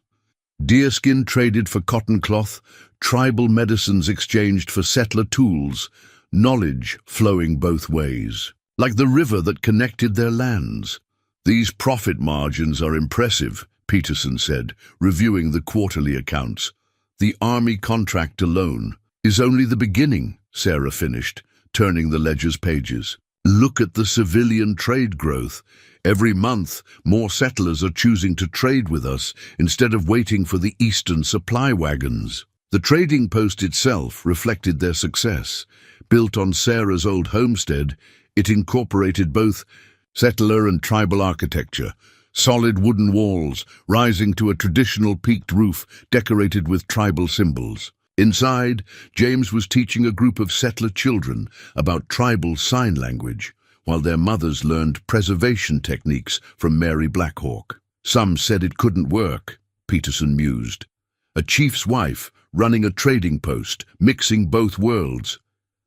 Deerskin traded for cotton cloth, tribal medicines exchanged for settler tools, knowledge flowing both ways, like the river that connected their lands. "These profit margins are impressive," Peterson said, reviewing the quarterly accounts. "The army contract alone is only the beginning," Sarah finished, turning the ledger's pages. Look at the civilian trade growth. Every month, more settlers are choosing to trade with us instead of waiting for the eastern supply wagons. The trading post itself reflected their success. Built on Sarah's old homestead, it incorporated both settler and tribal architecture. Solid wooden walls, rising to a traditional peaked roof decorated with tribal symbols. Inside, James was teaching a group of settler children about tribal sign language, while their mothers learned preservation techniques from Mary Blackhawk. Some said it couldn't work, Peterson mused. A chief's wife, running a trading post, mixing both worlds.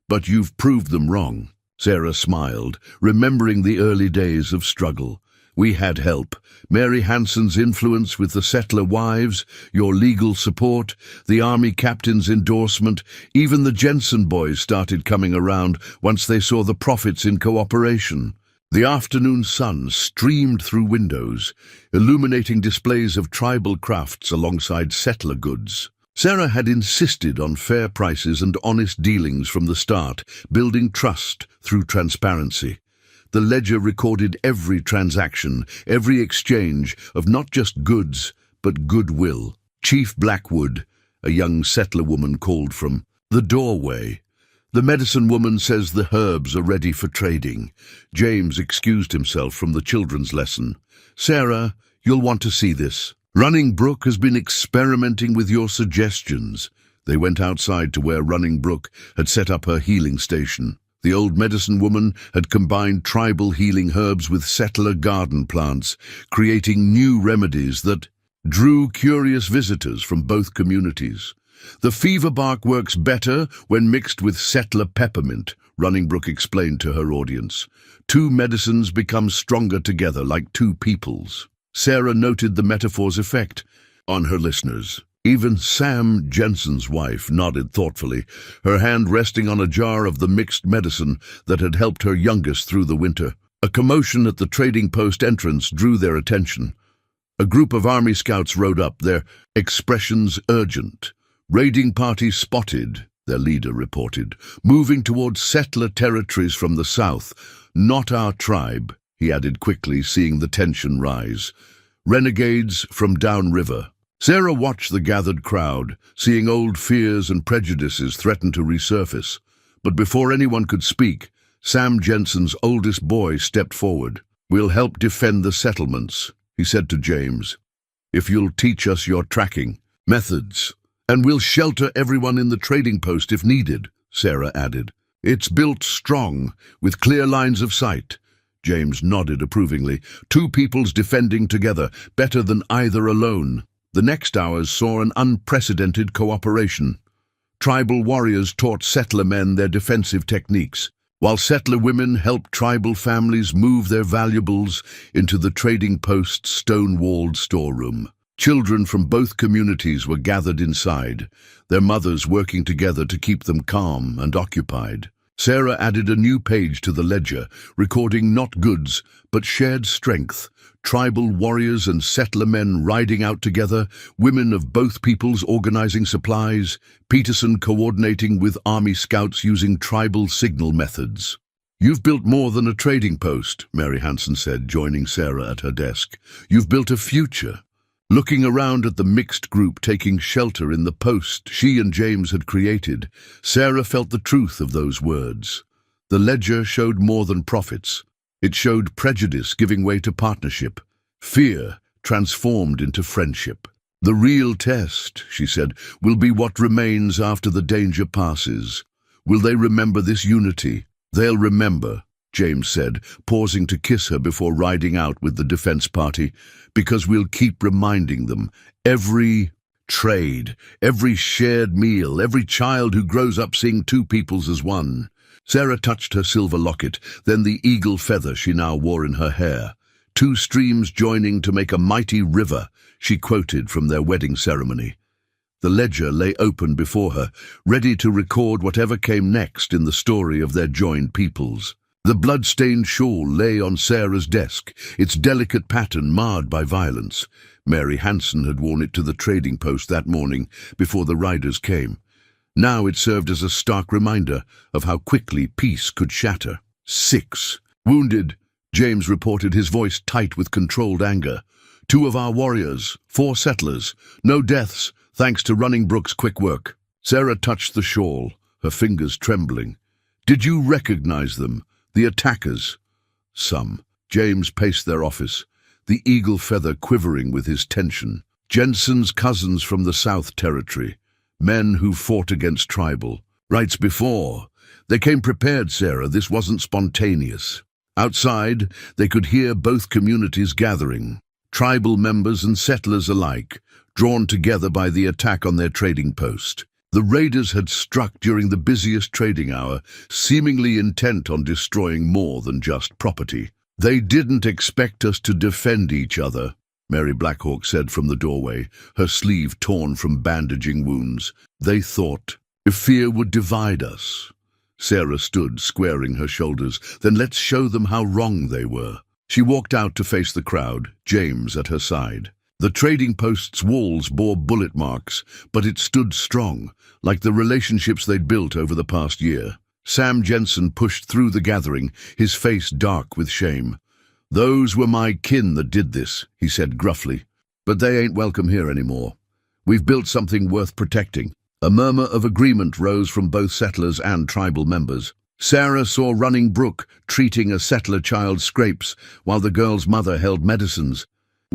But you've proved them wrong. Sarah smiled, remembering the early days of struggle. We had help. Mary Hanson's influence with the settler wives, your legal support, the army captain's endorsement, even the Jensen boys started coming around once they saw the profits in cooperation. The afternoon sun streamed through windows, illuminating displays of tribal crafts alongside settler goods. Sarah had insisted on fair prices and honest dealings from the start, building trust through transparency. The ledger recorded every transaction, every exchange of not just goods, but goodwill. Chief Blackwood, a young settler woman, called from the doorway. The medicine woman says the herbs are ready for trading. James excused himself from the children's lesson. Sarah, you'll want to see this. Running Brook has been experimenting with your suggestions. They went outside to where Running Brook had set up her healing station. The old medicine woman had combined tribal healing herbs with settler garden plants, creating new remedies that drew curious visitors from both communities. The fever bark works better when mixed with settler peppermint, Running Brook explained to her audience. Two medicines become stronger together like two peoples. Sarah noted the metaphor's effect on her listeners. Even Sam Jensen's wife nodded thoughtfully, her hand resting on a jar of the mixed medicine that had helped her youngest through the winter. A commotion at the trading post entrance drew their attention. A group of army scouts rode up, their expressions urgent. Raiding party spotted, their leader reported, moving towards settler territories from the south. Not our tribe, he added quickly, seeing the tension rise. Renegades from downriver. Sarah watched the gathered crowd, seeing old fears and prejudices threaten to resurface. But before anyone could speak, Sam Jensen's oldest boy stepped forward. We'll help defend the settlements, he said to James, if you'll teach us your tracking methods. And we'll shelter everyone in the trading post if needed, Sarah added. It's built strong, with clear lines of sight. James nodded approvingly. Two peoples defending together, better than either alone. The next hours saw an unprecedented cooperation. Tribal warriors taught settler men their defensive techniques, while settler women helped tribal families move their valuables into the trading post's stone-walled storeroom. Children from both communities were gathered inside, their mothers working together to keep them calm and occupied. Sarah added a new page to the ledger, recording not goods, but shared strength. Tribal warriors and settler men riding out together, women of both peoples organizing supplies, Peterson coordinating with army scouts using tribal signal methods. You've built more than a trading post, Mary Hanson said, joining Sarah at her desk. You've built a future. Looking around at the mixed group taking shelter in the post she and James had created, Sarah felt the truth of those words. The ledger showed more than profits. It showed prejudice giving way to partnership, fear transformed into friendship. The real test, she said, will be what remains after the danger passes. Will they remember this unity? They'll remember, James said, pausing to kiss her before riding out with the defense party, because we'll keep reminding them. Every trade, every shared meal, every child who grows up seeing two peoples as one. Sarah touched her silver locket, then the eagle feather she now wore in her hair. Two streams joining to make a mighty river, she quoted from their wedding ceremony. The ledger lay open before her, ready to record whatever came next in the story of their joined peoples. The blood-stained shawl lay on Sarah's desk, its delicate pattern marred by violence. Mary Hanson had worn it to the trading post that morning before the riders came. Now it served as a stark reminder of how quickly peace could shatter. 6. Wounded, James reported, his voice tight with controlled anger. 2 of our warriors, 4 settlers. No deaths, thanks to Running Brook's quick work. Sarah touched the shawl, her fingers trembling. Did you recognize them, the attackers? Some. James paced their office, the eagle feather quivering with his tension. Jensen's cousins from the South Territory, men who fought against tribal. Rights before. They came prepared, Sarah. This wasn't spontaneous. Outside, they could hear both communities gathering, tribal members and settlers alike, drawn together by the attack on their trading post. The raiders had struck during the busiest trading hour, seemingly intent on destroying more than just property. They didn't expect us to defend each other, Mary Blackhawk said from the doorway, her sleeve torn from bandaging wounds. They thought if fear would divide us. Sarah stood, squaring her shoulders. Then let's show them how wrong they were. She walked out to face the crowd, James at her side. The trading post's walls bore bullet marks, but it stood strong, like the relationships they'd built over the past year. Sam Jensen pushed through the gathering, his face dark with shame. Those were my kin that did this, he said gruffly. But they ain't welcome here anymore. We've built something worth protecting. A murmur of agreement rose from both settlers and tribal members. Sarah saw Running Brook treating a settler child's scrapes while the girl's mother held medicines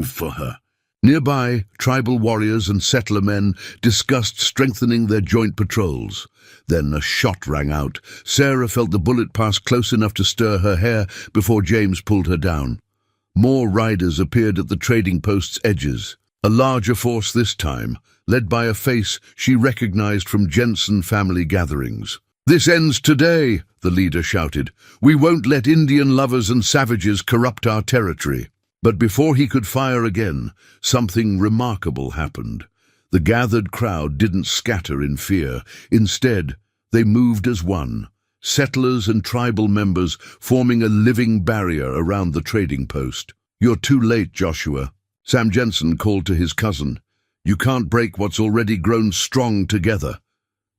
for her. Nearby, tribal warriors and settler men discussed strengthening their joint patrols. Then a shot rang out. Sarah felt the bullet pass close enough to stir her hair before James pulled her down. More riders appeared at the trading post's edges. A larger force this time, led by a face she recognized from Jensen family gatherings. "This ends today," the leader shouted. "We won't let Indian lovers and savages corrupt our territory." But before he could fire again, something remarkable happened. The gathered crowd didn't scatter in fear. Instead, they moved as one, settlers and tribal members forming a living barrier around the trading post. "You're too late, Joshua," Sam Jensen called to his cousin. "You can't break what's already grown strong together."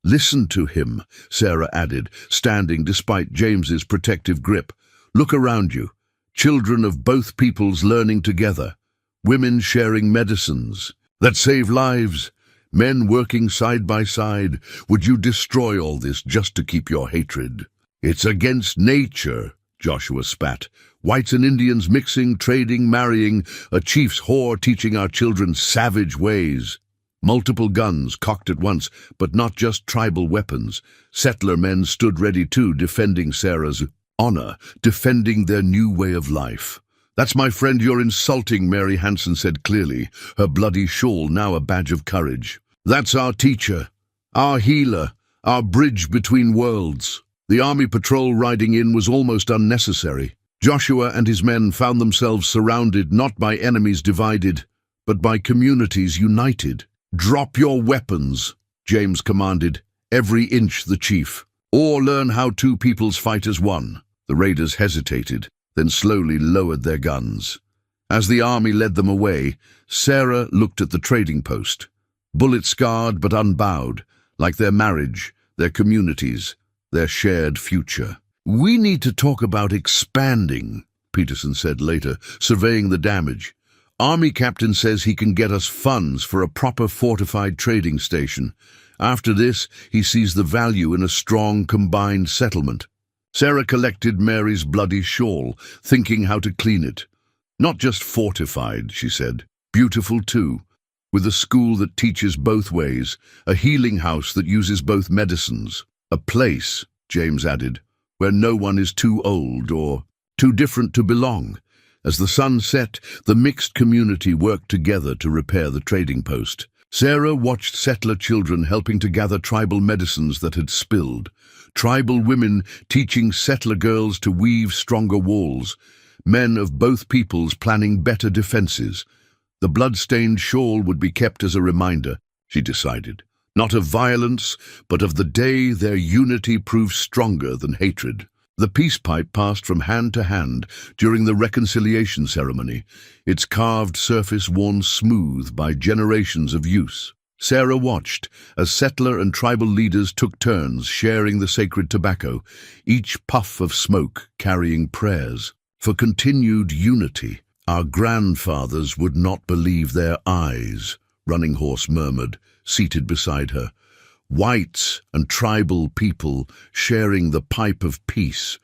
"Listen to him," Sarah added, standing despite James's protective grip. "Look around you. Children of both peoples learning together. Women sharing medicines that save lives. Men working side by side. Would you destroy all this just to keep your hatred?" "It's against nature," Joshua spat. "Whites and Indians mixing, trading, marrying. A chief's whore teaching our children savage ways." Multiple guns cocked at once, but not just tribal weapons. Settler men stood ready too, defending Sarah's honor, defending their new way of life. "That's my friend you're insulting," Mary Hansen said clearly, her bloody shawl now a badge of courage. "That's our teacher, our healer, our bridge between worlds." The army patrol riding in was almost unnecessary. Joshua and his men found themselves surrounded not by enemies divided, but by communities united. "Drop your weapons," James commanded, every inch the chief, "or learn how two peoples fight as one." The raiders hesitated, then slowly lowered their guns. As the army led them away, Sarah looked at the trading post, bullet-scarred but unbowed, like their marriage, their communities, their shared future. "We need to talk about expanding," Peterson said later, surveying the damage. "Army captain says he can get us funds for a proper fortified trading station. After this, he sees the value in a strong combined settlement." Sarah collected Mary's bloody shawl, thinking how to clean it. "Not just fortified," she said. "Beautiful too, with a school that teaches both ways, a healing house that uses both medicines. A place," James added, "where no one is too old or too different to belong." As the sun set, the mixed community worked together to repair the trading post. Sarah watched settler children helping to gather tribal medicines that had spilled, tribal women teaching settler girls to weave stronger walls, men of both peoples planning better defenses. The blood-stained shawl would be kept as a reminder, she decided, not of violence, but of the day their unity proved stronger than hatred. The peace pipe passed from hand to hand during the reconciliation ceremony, its carved surface worn smooth by generations of use. Sarah watched as settler and tribal leaders took turns sharing the sacred tobacco, each puff of smoke carrying prayers for continued unity. "Our grandfathers would not believe their eyes," Running Horse murmured, seated beside her. "Whites and tribal people sharing the pipe of peace,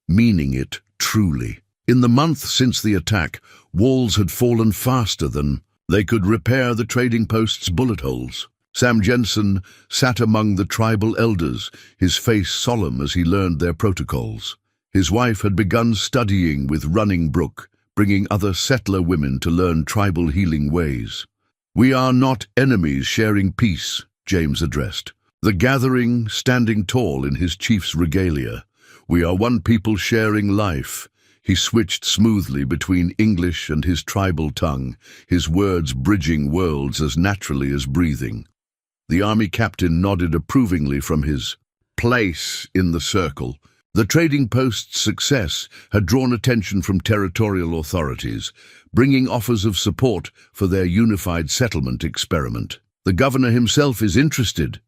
meaning it truly." In the month since the attack, walls had fallen faster than they could repair the trading post's bullet holes. Sam Jensen sat among the tribal elders, his face solemn as he learned their protocols. His wife had begun studying with Running Brook, bringing other settler women to learn tribal healing ways. "We are not enemies sharing peace," James addressed, the gathering standing tall in his chief's regalia. "We are one people sharing life." He switched smoothly between English and his tribal tongue, his words bridging worlds as naturally as breathing. The army captain nodded approvingly from his place in the circle. The trading post's success had drawn attention from territorial authorities, bringing offers of support for their unified settlement experiment. "The governor himself is interested,"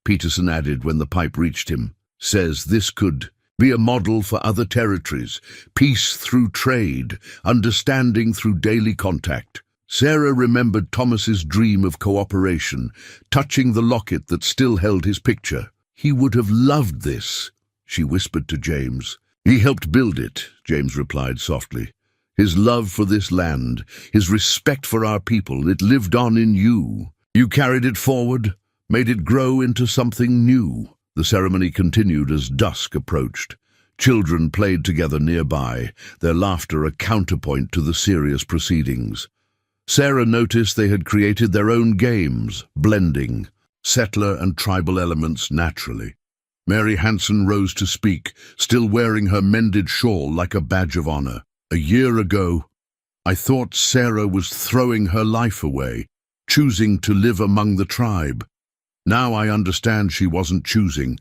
Peterson added when the pipe reached him. "Says this could be a model for other territories, peace through trade, understanding through daily contact." Sarah remembered Thomas's dream of cooperation, touching the locket that still held his picture. "He would have loved this," she whispered to James. "He helped build it," James replied softly. "His love for this land, his respect for our people, it lived on in you. You carried it forward, made it grow into something new." The ceremony continued as dusk approached. Children played together nearby, their laughter a counterpoint to the serious proceedings. Sarah noticed they had created their own games, blending settler and tribal elements naturally. Mary Hanson rose to speak, still wearing her mended shawl like a badge of honor. "A year ago, I thought Sarah was throwing her life away, choosing to live among the tribe. Now I understand she wasn't choosing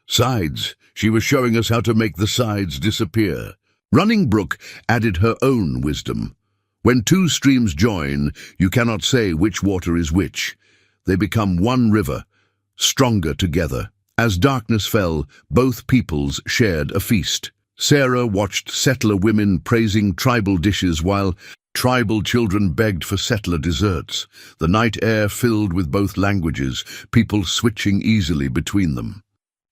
sides. She was showing us how to make the sides disappear." Running Brook added her own wisdom. "When two streams join, you cannot say which water is which. They become one river, stronger together." As darkness fell, both peoples shared a feast. Sarah watched settler women praising tribal dishes while tribal children begged for settler desserts. The night air filled with both languages, people switching easily between them.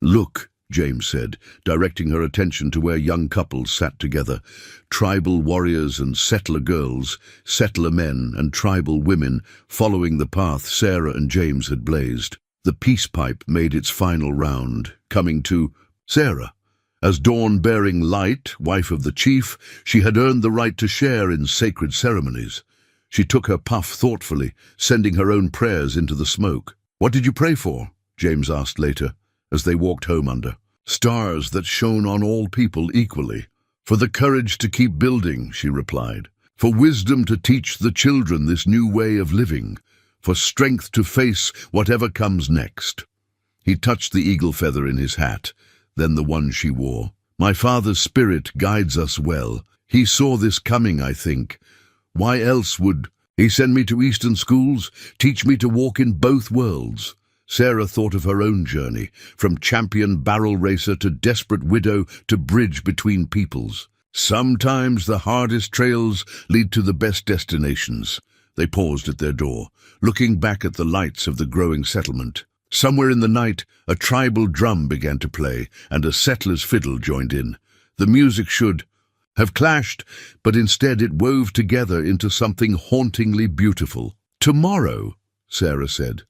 "Look," James said, directing her attention to where young couples sat together. Tribal warriors and settler girls, settler men and tribal women, following the path Sarah and James had blazed. The peace pipe made its final round, coming to Sarah. As dawn-bearing light, wife of the chief, she had earned the right to share in sacred ceremonies. She took her puff thoughtfully, sending her own prayers into the smoke. "What did you pray for?" James asked later, as they walked home under stars that shone on all people equally. "For the courage to keep building," she replied. "For wisdom to teach the children this new way of living. For strength to face whatever comes next." He touched the eagle feather in his hat, then the one she wore. "My father's spirit guides us well. He saw this coming, I think. Why else would he send me to Eastern schools, teach me to walk in both worlds?" Sarah thought of her own journey, from champion barrel racer to desperate widow to bridge between peoples. Sometimes the hardest trails lead to the best destinations. They paused at their door, looking back at the lights of the growing settlement. Somewhere in the night, a tribal drum began to play, and a settler's fiddle joined in. The music should have clashed, but instead it wove together into something hauntingly beautiful. "Tomorrow," Sarah said,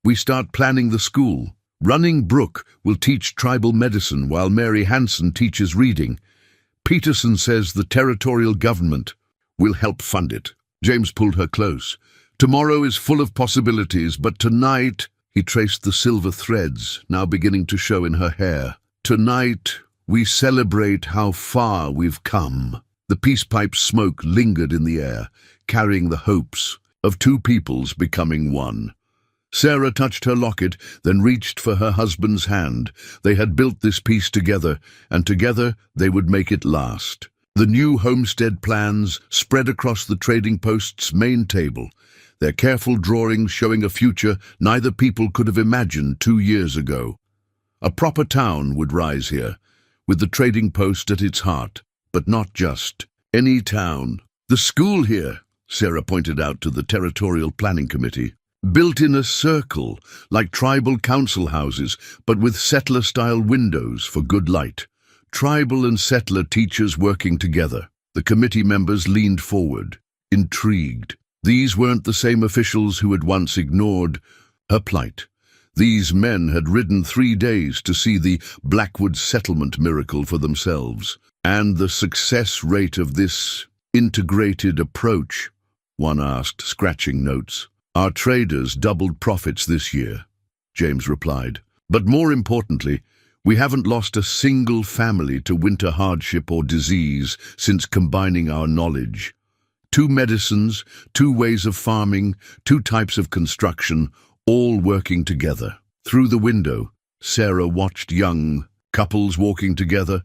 "we start planning the school. Running Brook will teach tribal medicine while Mary Hanson teaches reading. Peterson says the territorial government will help fund it." James pulled her close. "Tomorrow is full of possibilities, but tonight—" He traced the silver threads, now beginning to show in her hair. "Tonight, we celebrate how far we've come." The peace pipe smoke lingered in the air, carrying the hopes of two peoples becoming one. Sarah touched her locket, then reached for her husband's hand. They had built this peace together, and together they would make it last. The new homestead plans spread across the trading post's main table. their careful drawings showing a future neither people could have imagined 2 years ago. A proper town would rise here, with the trading post at its heart, but not just any town. The school here, Sarah pointed out to the Territorial Planning Committee, built in a circle, like tribal council houses, but with settler-style windows for good light. Tribal and settler teachers working together. The committee members leaned forward, intrigued. These weren't the same officials who had once ignored her plight. These men had ridden 3 days to see the Blackwood settlement miracle for themselves. And the success rate of this integrated approach, one asked, scratching notes. Our traders doubled profits this year, James replied. But more importantly, we haven't lost a single family to winter hardship or disease since combining our knowledge. 2 medicines, 2 ways of farming, 2 types of construction, all working together. Through the window, Sarah watched young couples walking together,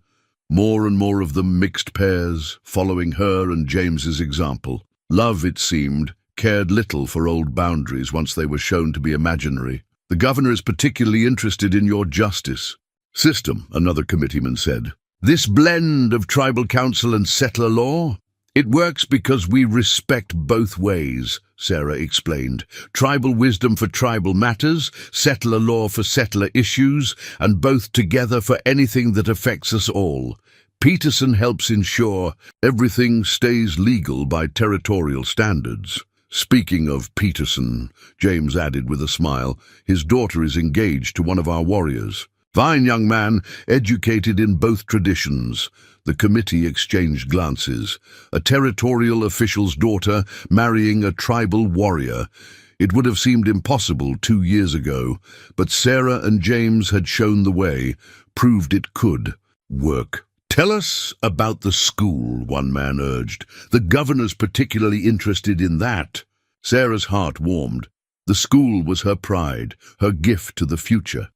more and more of them mixed pairs, following her and James's example. Love, it seemed, cared little for old boundaries once they were shown to be imaginary. The governor is particularly interested in your justice system, another committeeman said. This blend of tribal council and settler law? It works because we respect both ways, Sarah explained. Tribal wisdom for tribal matters, settler law for settler issues, and both together for anything that affects us all. Peterson helps ensure everything stays legal by territorial standards. Speaking of Peterson, James added with a smile, his daughter is engaged to one of our warriors. Fine young man, educated in both traditions. The committee exchanged glances. A territorial official's daughter marrying a tribal warrior. It would have seemed impossible 2 years ago, but Sarah and James had shown the way, proved it could work. Tell us about the school, one man urged. The governor's particularly interested in that. Sarah's heart warmed. The school was her pride, her gift to the future.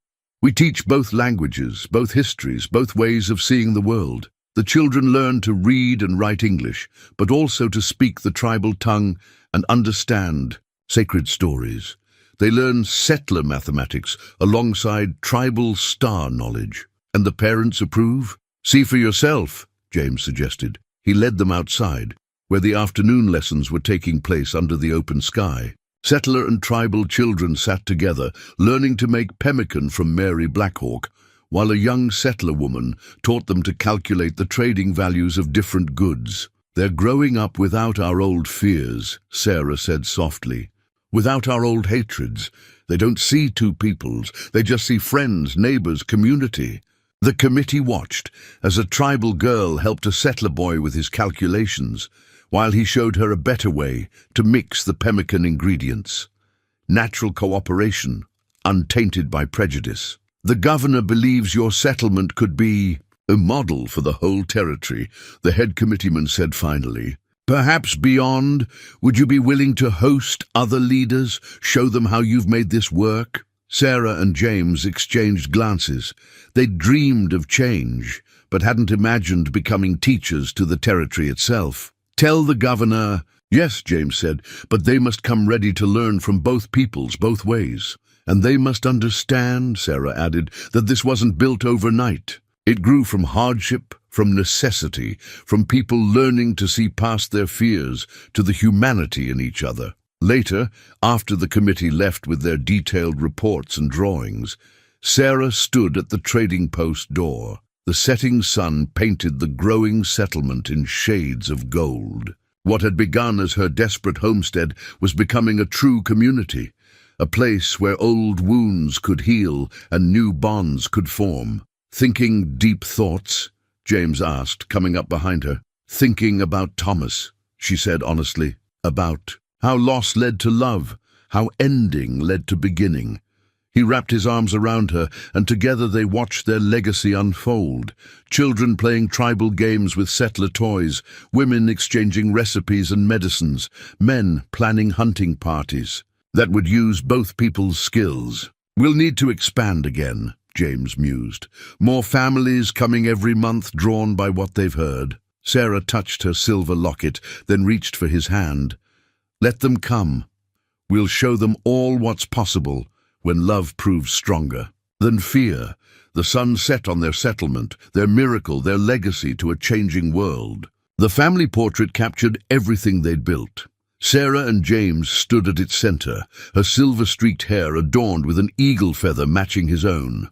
We teach both languages, both histories, both ways of seeing the world. The children learn to read and write English, but also to speak the tribal tongue and understand sacred stories. They learn settler mathematics alongside tribal star knowledge. And the parents approve? See for yourself, James suggested. He led them outside, where the afternoon lessons were taking place under the open sky. Settler and tribal children sat together, learning to make pemmican from Mary Blackhawk, while a young settler woman taught them to calculate the trading values of different goods. They're growing up without our old fears, Sarah said softly. Without our old hatreds. They don't see 2 peoples, they just see friends, neighbors, community. The committee watched as a tribal girl helped a settler boy with his calculations, while he showed her a better way to mix the pemmican ingredients. Natural cooperation, untainted by prejudice. The governor believes your settlement could be a model for the whole territory, the head committeeman said finally. Perhaps beyond, would you be willing to host other leaders, show them how you've made this work? Sarah and James exchanged glances. They'd dreamed of change, but hadn't imagined becoming teachers to the territory itself. Tell the governor, yes, James said, but they must come ready to learn from both peoples, both ways. And they must understand, Sarah added, that this wasn't built overnight. It grew from hardship, from necessity, from people learning to see past their fears to the humanity in each other. Later, after the committee left with their detailed reports and drawings, Sarah stood at the trading post door. The setting sun painted the growing settlement in shades of gold. What had begun as her desperate homestead was becoming a true community, a place where old wounds could heal and new bonds could form. Thinking deep thoughts? James asked, coming up behind her. Thinking about Thomas, she said honestly, about how loss led to love, how ending led to beginning. He wrapped his arms around her, and together they watched their legacy unfold. Children playing tribal games with settler toys, women exchanging recipes and medicines, men planning hunting parties that would use both people's skills. We'll need to expand again, James mused. More families coming every month, drawn by what they've heard. Sarah touched her silver locket, then reached for his hand. Let them come. We'll show them all what's possible when love proves stronger than fear. The sun set on their settlement, their miracle, their legacy to a changing world. The family portrait captured everything they'd built. Sarah and James stood at its center, her silver-streaked hair adorned with an eagle feather matching his own.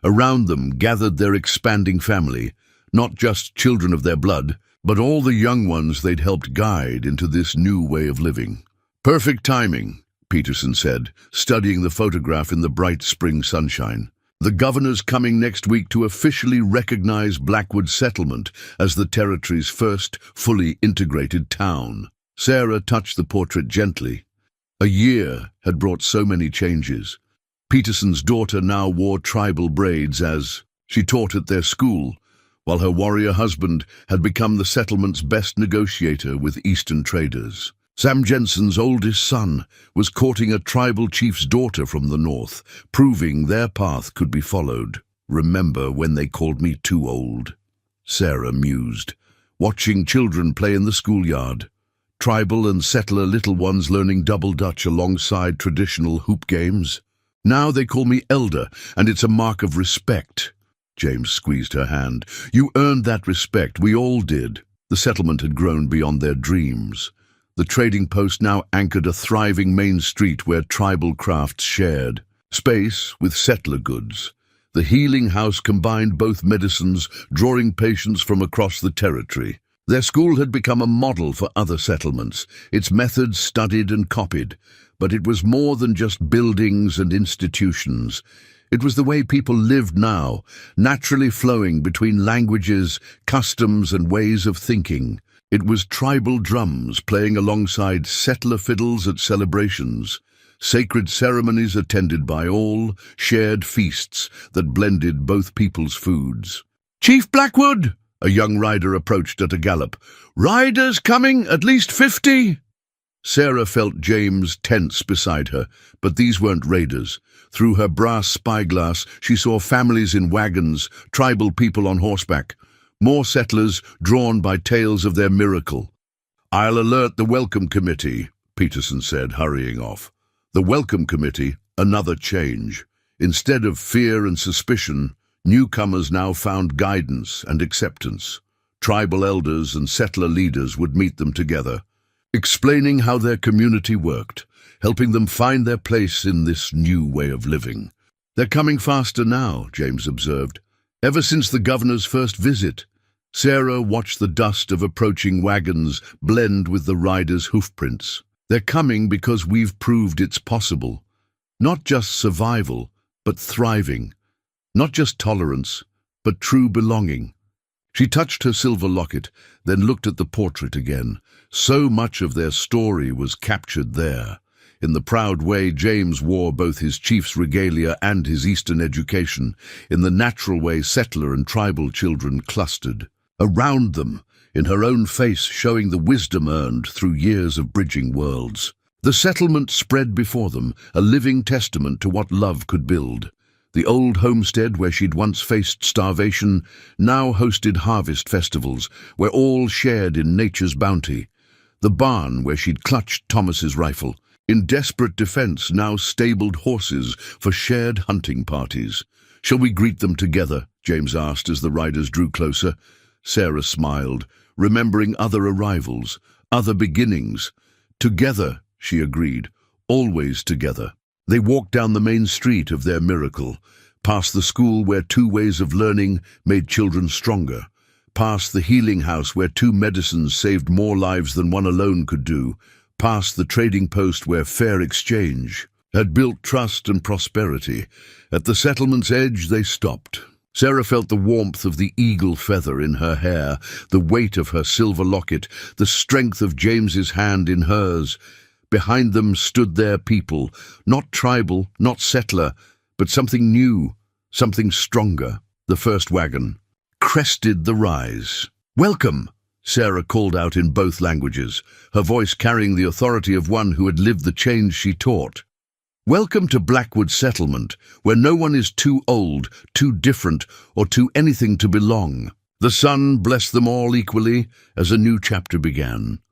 Around them gathered their expanding family, not just children of their blood, but all the young ones they'd helped guide into this new way of living. "Perfect timing," Peterson said, studying the photograph in the bright spring sunshine. "The governor's coming next week to officially recognize Blackwood Settlement as the territory's first fully integrated town." Sarah touched the portrait gently. A year had brought so many changes. Peterson's daughter now wore tribal braids as she taught at their school, while her warrior husband had become the settlement's best negotiator with Eastern traders. Sam Jensen's oldest son was courting a tribal chief's daughter from the north, proving their path could be followed. "Remember when they called me too old?" Sarah mused, watching children play in the schoolyard. Tribal and settler little ones learning double dutch alongside traditional hoop games. "Now they call me elder, and it's a mark of respect." James squeezed her hand. "You earned that respect, we all did." The settlement had grown beyond their dreams. The trading post now anchored a thriving main street where tribal crafts shared space with settler goods. The healing house combined both medicines, drawing patients from across the territory. Their school had become a model for other settlements, its methods studied and copied. But it was more than just buildings and institutions. It was the way people lived now, naturally flowing between languages, customs, and ways of thinking. It was tribal drums playing alongside settler fiddles at celebrations, sacred ceremonies attended by all, shared feasts that blended both people's foods. "Chief Blackwood!" A young rider approached at a gallop. "Riders coming, at least 50!" Sarah felt James tense beside her, but these weren't raiders. Through her brass spyglass, she saw families in wagons, tribal people on horseback. More settlers drawn by tales of their miracle. "I'll alert the welcome committee," Peterson said, hurrying off. The welcome committee, another change. Instead of fear and suspicion, newcomers now found guidance and acceptance. Tribal elders and settler leaders would meet them together, explaining how their community worked, helping them find their place in this new way of living. "They're coming faster now," James observed. "Ever since the governor's first visit." Sarah watched the dust of approaching wagons blend with the riders' hoofprints. "They're coming because we've proved it's possible. Not just survival, but thriving. Not just tolerance, but true belonging." She touched her silver locket, then looked at the portrait again. So much of their story was captured there. In the proud way James wore both his chief's regalia and his Eastern education, in the natural way settler and tribal children clustered. Around them, in her own face showing the wisdom earned through years of bridging worlds. The settlement spread before them, a living testament to what love could build. The old homestead where she'd once faced starvation now hosted harvest festivals where all shared in nature's bounty. The barn where she'd clutched Thomas's rifle, in desperate defense, now stabled horses for shared hunting parties. "Shall we greet them together?" James asked as the riders drew closer. Sarah smiled, remembering other arrivals, other beginnings. "Together," she agreed, "always together." They walked down the main street of their miracle, past the school where two ways of learning made children stronger, past the healing house where two medicines saved more lives than one alone could do, past the trading post where fair exchange had built trust and prosperity. At the settlement's edge they stopped. Sarah felt the warmth of the eagle feather in her hair, the weight of her silver locket, the strength of James's hand in hers. Behind them stood their people, not tribal, not settler, but something new, something stronger. The first wagon crested the rise. "Welcome," Sarah called out in both languages, her voice carrying the authority of one who had lived the change she taught. "Welcome to Blackwood Settlement, where no one is too old, too different, or too anything to belong." The sun blessed them all equally as a new chapter began.